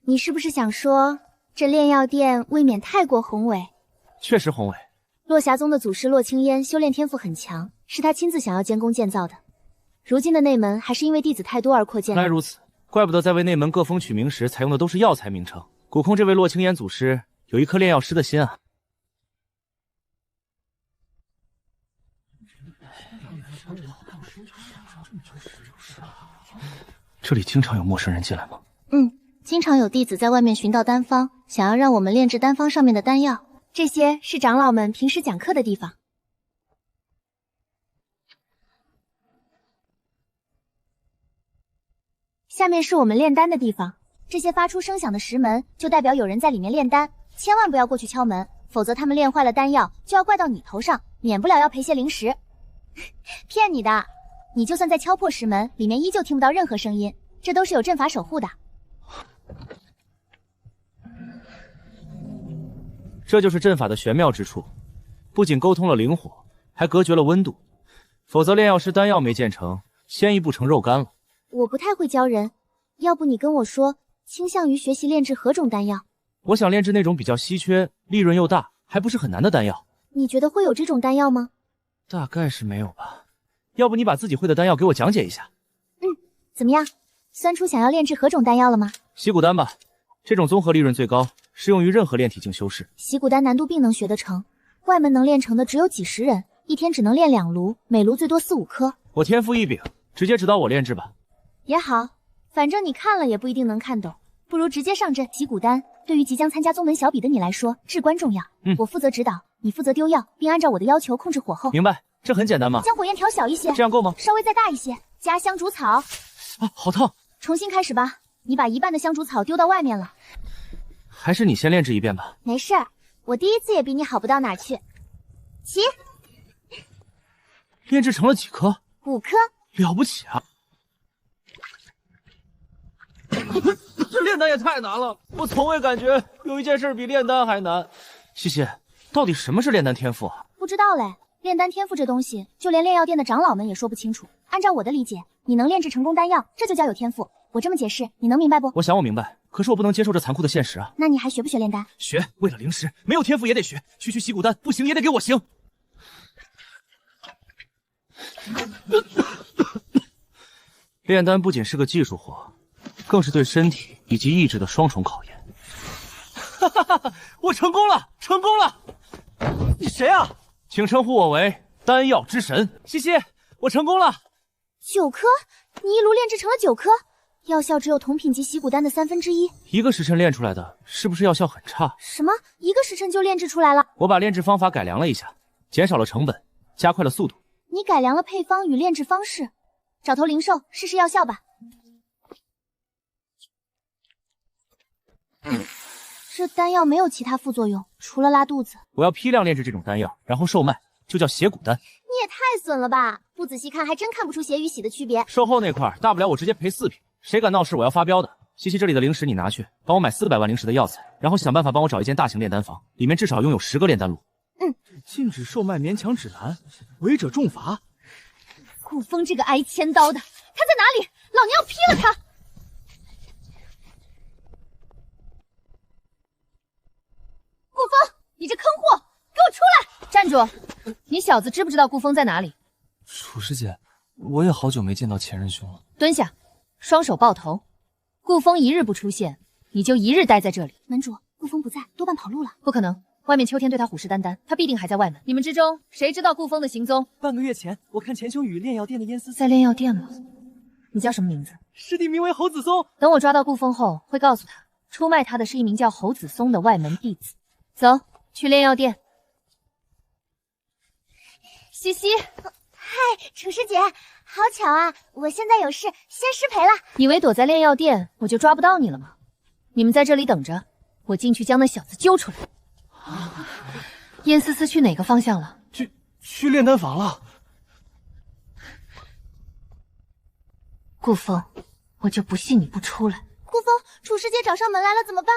你是不是想說這煉藥殿未免太過宏偉？確實宏偉。落霞宗的祖師洛青煙修煉天賦很強，是他親自想要監工建造的。如今的內門還是因為弟子太多而擴建。原來如此，怪不得在為內門各封取名時採用的都是藥材名稱，古空這位洛青煙祖師有一顆煉藥師的心啊。這裡經常有陌生人進來嗎？經常有弟子在外面尋到丹方，想要讓我們煉製丹方上面的丹藥。這些是長老們平時講課的地方。下面是我們煉丹的地方，這些發出聲響的石門就代表有人在裡面煉丹，千萬不要過去敲門，否則他們煉壞了丹藥就要怪到你頭上，免不了要賠些靈石。騙你的，你就算在敲破石門，裡面依舊聽不到任何聲音，這都是有陣法守護的。這就是陣法的玄妙之處，不僅溝通了靈火，還隔絕了溫度，否則煉藥師丹藥沒建成，鮮意不成肉乾了。我不太會教人，要不你跟我說，傾向於學習煉製何種丹藥？我想煉製那種比較稀缺、利潤又大，還不是很難的丹藥。你覺得會有這種丹藥嗎？大概是沒有吧。要不你把自己會的丹藥給我講解一下？怎麼樣？算出想要煉製何種丹藥了嗎？習古丹吧，這種綜合利潤最高，適用於任何煉體境修士。習古丹難度並能學得成，外門能煉成的只有幾十人，一天只能煉2爐，每爐最多4、5顆。我天賦異稟，直接指導我煉製吧。也好，反正你看了也不一定能看懂，不如直接上陣。習古丹對於即將參加宗門小比的你來說至關重要。我負責指導，你負責丟藥，並按照我的要求控制火候。明白，這很簡單嘛。將火焰調小一些，這樣夠嗎？稍微再大一些，加香燭草。好燙！重新開始吧，你把一半的香燭草丟到外面了。還是你先煉製一遍吧。沒事，我第一次也比你好不到哪去。起，煉製成了幾顆？5顆。了不起啊！這煉丹也太難了，我從未感覺有一件事比煉丹還難。西西，到底什麼是煉丹天賦啊？不知道嘞，炼丹天賦這東西，就連煉藥店的長老們也說不清楚。按照我的理解，你能煉制成功丹藥，這就叫有天賦。我這麼解釋，你能明白不？我想我明白，可是我不能接受这残酷的现實啊！那你還學不學煉丹？學，為了靈石，沒有天賦也得學。區習古丹，不行也得給我行。煉丹不僅是個技術活，更是對身體以及意志的雙重考驗。哈哈哈！我成功了，成功了！你誰啊？請稱呼我為丹藥之神西西，我成功了。9顆？你一爐煉制成了9顆？藥效只有同品級习古丹的1/3。一個時辰煉出來的，是不是藥效很差？什麼？一個時辰就煉制出來了？我把煉制方法改良了一下，減少了成本，加快了速度。你改良了配方與煉制方式，找頭靈獸試試藥效吧。這丹藥沒有其他副作用，除了拉肚子。我要批量煉制這種丹藥，然後售賣，就叫血骨丹。你也太損了吧！不仔細看還真看不出血與洗的區別。售後那塊大不了我直接賠4瓶，誰敢鬧事我要發飆的。西西，這裡的靈石你拿去，幫我買400萬靈石的藥材，然後想辦法幫我找一間大型煉丹房，裡面至少擁有10個煉丹爐。禁止售賣勉強指南，違者重罰。顧風這個挨千刀的，他在哪裡？老娘要劈了他！顧風，你這坑貨，給我出來！站住！你小子知不知道顧風在哪裡？楚师姐，我也好久没見到前任兄了。蹲下，雙手抱頭。顧風一日不出現，你就一日待在這裡。門主，顧風不在，多半跑路了。不可能。外面秋天對他虎視眈眈，他必定還在外面。你們之中誰知道顧風的行蹤？半個月前，我看錢兄與煉藥店的燕思在煉藥店嗎？你叫什麼名字？師弟名為侯子松。等我抓到顧風後，會告訴他，出賣他的是一名叫侯子松的外門弟子。走，去煉藥店。西西，嗨，楚師姐，好巧啊！我現在有事，先失陪了。以為躲在煉藥店，我就抓不到你了嗎？你們在這裡等着，我進去將那小子揪出來。燕思思去哪個方向了？去煉丹房了。顧風，我就不信你不出來。顧風，楚師姐找上門來了，怎麼辦？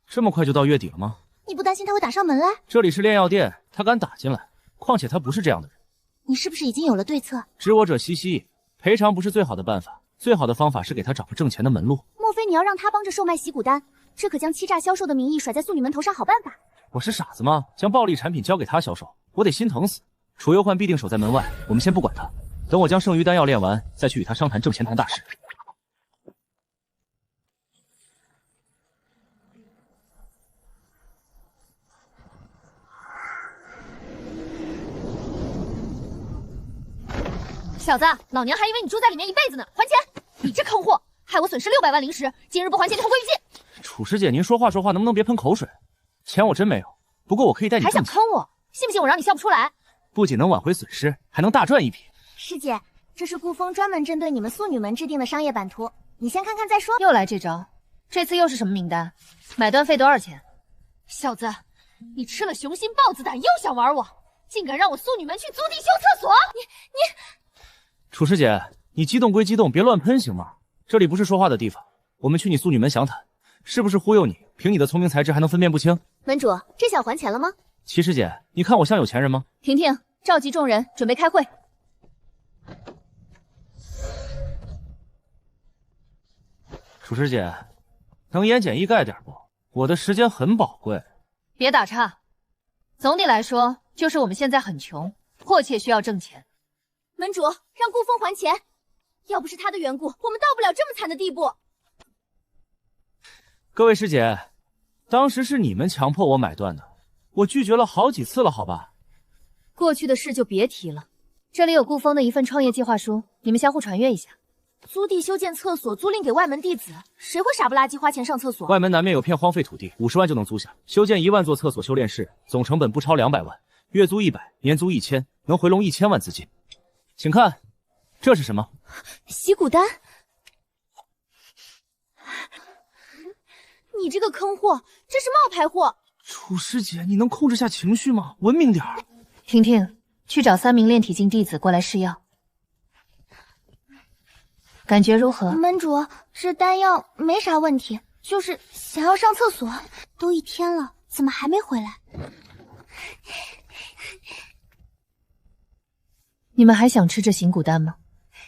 這麼快就到月底了嗎？你不擔心他會打上門來？這裡是煉藥店，他敢打進來，況且他不是這樣的人。你是不是已經有了對策？知我者惜兮，賠償不是最好的辦法，最好的方法是給他找個掙錢的門路。莫非你要讓他幫着售賣習古丹？這可將欺詐銷售的名義甩在素女們頭上，好辦法。我是傻子嗎？將暴利產品交給他銷售，我得心疼死。楚幽歡必定守在門外，我們先不管他，等我將剩餘丹藥煉完，再去與他商談掙錢談大事。小子，老娘還以為你住在裡面一輩子呢，還錢！你這坑貨，害我損失600萬灵石，今日不還錢，就同歸於盡。楚師姐，您說話能不能別噴口水？錢我真沒有，不過我可以帶你掙錢。還想坑我？信不信我讓你笑不出來？不僅能挽回損失，還能大賺一筆。師姐，這是顧風專門針對你們素女們制定的商業版圖，你先看看再說。又來這招，這次又是什麼名單？買斷費多少錢？小子，你吃了雄心豹子膽，又想玩我，竟敢讓我素女們去租地修廁所！你……楚師姐，你激動歸激動，別亂噴行嗎？這裡不是說話的地方，我們去你素女們詳談。是不是忽悠你？憑你的聰明才智還能分辨不清？門主，這下還錢了嗎？齊師姐，你看我像有錢人嗎？婷婷，召集众人，準備開會。楚師姐，能言簡意賅點不？我的時間很寶貴。別打岔。總體來說，就是我們現在很窮，迫切需要掙錢。門主，讓顧風還錢。要不是他的緣故，我們到不了這麼慘的地步。各位師姐，當時是你們強迫我買斷的，我拒絕了好幾次了，好吧？過去的事就別提了。這裡有顧風的一份創業計劃書，你們相互傳閱一下。租地修建廁所，租賃給外門弟子，誰會傻不拉幾花錢上廁所？外門南面有片荒廢土地，50萬就能租下，修建1萬座廁所修煉室，總成本不超200萬，月租100，年租1000，能回籠1000萬資金。請看，這是什麼？習古丹。你這個坑貨，這是冒牌貨！楚師姐，你能控制下情緒嗎？文明點兒。婷婷，去找3名煉體境弟子過來試藥，感覺如何？門主，這丹藥沒啥問題，就是想要上廁所。都1天了，怎麼還沒回來？你们还想吃这醒骨丹吗？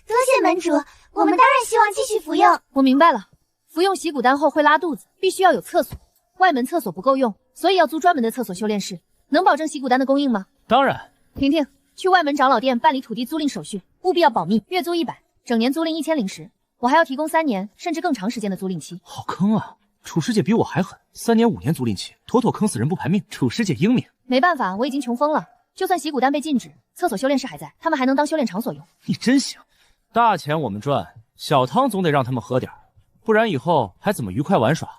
多謝門主，我們當然希望繼續服用。我明白了，服用洗骨丹後會拉肚子，必須要有廁所，外門廁所不夠用，所以要租專門的廁所修煉室。能保證洗骨丹的供應嗎？當然。婷婷，去外門長老店辦理土地租賃手續，務必要保密，月租100，整年租賃1000靈石。我還要提供3年甚至更長時間的租賃期。好坑啊！楚師姐比我還狠，3年5年租賃期，妥妥坑死人不排命。楚師姐英明。沒辦法，我已經窮瘋了。就算洗骨丹被禁止，廁所修煉室還在，他們還能當修煉場所用。你真行，大錢我們賺，小湯總得讓他們喝點，不然以後還怎麼愉快玩耍？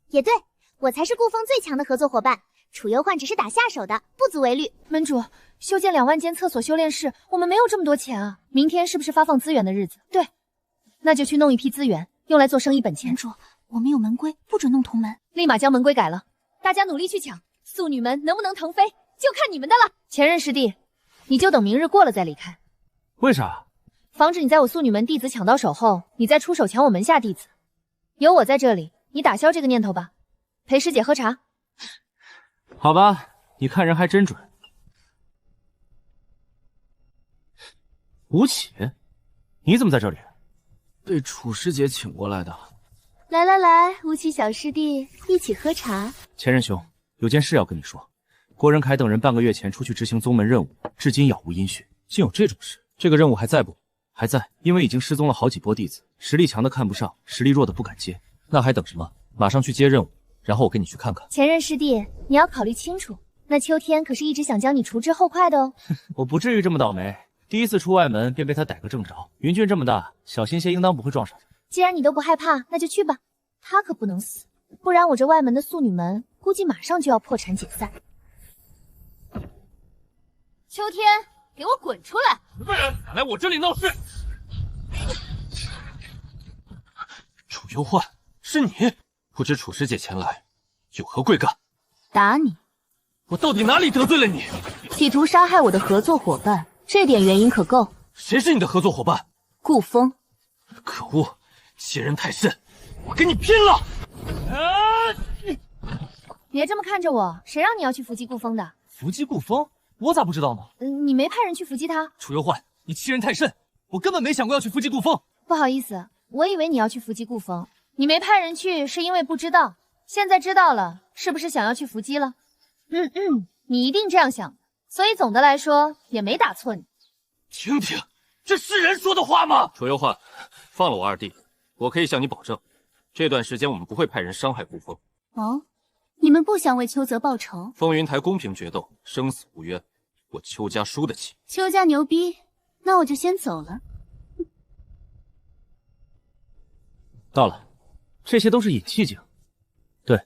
也對，我才是顧風最強的合作夥伴，楚憂患只是打下手的，不足為慮。門主，修建2萬間廁所修煉室，我們沒有這麼多錢啊。明天是不是發放資源的日子？對，那就去弄一批資源，用來做生意本錢。門主，我們有門規，不准弄同門。立馬將門規改了，大家努力去搶，素女們能不能騰飛？就看你們的了，前任師弟，你就等明日過了再離開。為啥？防止你在我素女門弟子搶到手後，你再出手搶我門下弟子。有我在這裡，你打消這個念頭吧。陪師姐喝茶。好吧，你看人還真準。吳起，你怎麼在這裡？被楚師姐請過來的。來來來，吳起小師弟，一起喝茶。前任兄，有件事要跟你說。郭仁凱等人半個月前出去執行宗門任務，至今杳無音訊。竟有這種事？這個任務還在不？還在，因為已經失蹤了好幾波弟子，實力強的看不上，實力弱的不敢接。那還等什麼？馬上去接任務，然後我跟你去看看。前任師弟，你要考慮清楚，那秋天可是一直想將你除之後快的哦。我不至於這麼倒霉，第一次出外門便被他逮個正着。雲峻這麼大，小心些應當不會撞上。既然你都不害怕，那就去吧。他可不能死，不然我這外門的素女門估計馬上就要破產解散。秋天，給我滾出來！笨人，敢來我這裡鬧事！楚憂患，是你？不知楚師姐前來有何貴幹？打你！我到底哪裡得罪了你？企圖殺害我的合作夥伴，這點原因可夠。誰是你的合作夥伴？顧風。可惡，欺人太甚！我跟你拼了！別這麼看着我，誰讓你要去伏擊顧風的？伏擊顧風？我咋不知道呢？你沒派人去伏擊他。楚憂患，你欺人太甚！我根本沒想過要去伏擊顧風。不好意思，我以為你要去伏擊顧風。你沒派人去是因為不知道，現在知道了，是不是想要去伏擊了？你一定這樣想，所以總的來說也沒打錯你。聽聽，這是人說的話嗎？楚憂患，放了我二弟，我可以向你保證，這段時間我們不會派人傷害顧風。哦，你們不想為邱澤報仇？風雲台公平決鬥，生死無冤，我邱家輸得起。邱家牛逼，那我就先走了。到了，這些都是引氣境。對，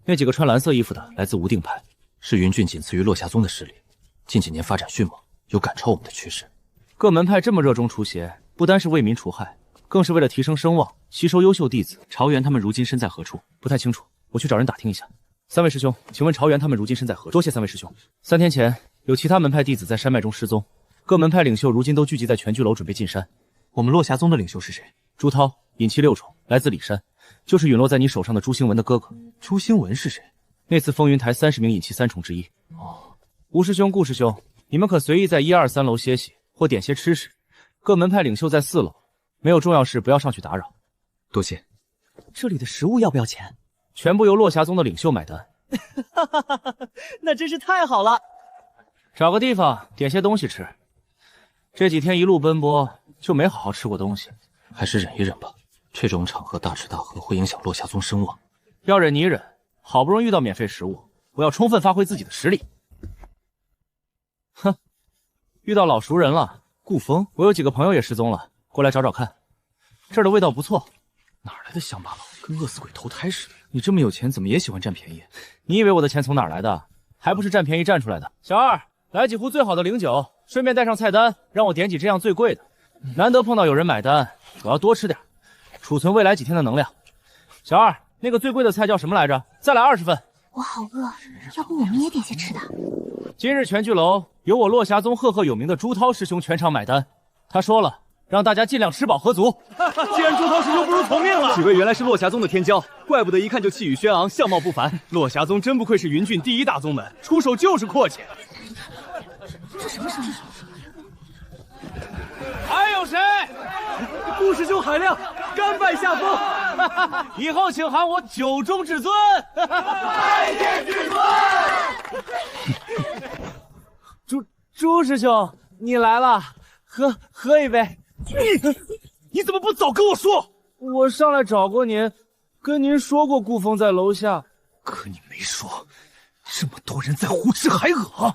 那幾個穿藍色衣服的來自無定派，是雲峻僅次於落霞宗的勢力，近幾年發展迅猛，有趕超我們的趨勢。各門派這麼熱衷除邪，不單是為民除害，更是為了提升聲望，吸收優秀弟子。朝元他們如今身在何處？不太清楚，我去找人打聽一下。三位師兄，請問朝元他們如今身在何處？多謝三位師兄。3天前，有其他門派弟子在山脈中失蹤，各門派領袖如今都聚集在全聚樓準備進山。我們落霞宗的領袖是誰？朱濤，隱氣6重，來自里山，就是隕落在你手上的朱星文的哥哥。朱星文是誰？那次風雲台30名隱氣3重之一。哦，吳師兄、顧師兄，你們可隨意在1、2、3樓歇息，或點些吃食。各門派領袖在4樓，沒有重要事不要上去打擾。多謝。這裡的食物要不要錢？全部由落霞宗的領袖買單。那真是太好了。找個地方點些東西吃。這幾天一路奔波，就沒好好吃過東西。還是忍一忍吧，這種場合大吃大喝會影響落霞宗聲望。要忍你忍，好不容易遇到免費食物，我要充分發揮自己的實力。哼，遇到老熟人了。顧風，我有幾個朋友也失蹤了，過來找找看。這兒的味道不錯。哪來的鄉巴佬，跟餓死鬼投胎似的？你這麼有錢，怎麼也喜歡占便宜？你以為我的錢從哪兒來的？還不是占便宜占出來的。小二，來幾壺最好的靈酒，順便帶上菜單，讓我點幾這樣最貴的。難得碰到有人買單，我要多吃點，儲存未來幾天的能量。小二，那個最貴的菜叫什麼來着？再來20份。我好餓，要不我們也點些吃的？今日全聚樓由我落霞宗赫赫有名的朱濤師兄全場買單，他說了，讓大家盡量吃飽喝足。既然朱濤師兄不如從命了，几位原來是落霞宗的天骄，怪不得一看就氣宇軒昂，相貌不凡。落霞宗真不愧是雲峻第1大宗門，出手就是阔氣。這什麼聲音？師兄海量，甘拜下風。以後请喊我九中至尊。拜见至尊。朱師兄，你来了，喝一杯。你怎么不早跟我说？我上来找过您，跟您说过顾风在楼下，可你没说，这么多人在胡吃海謳。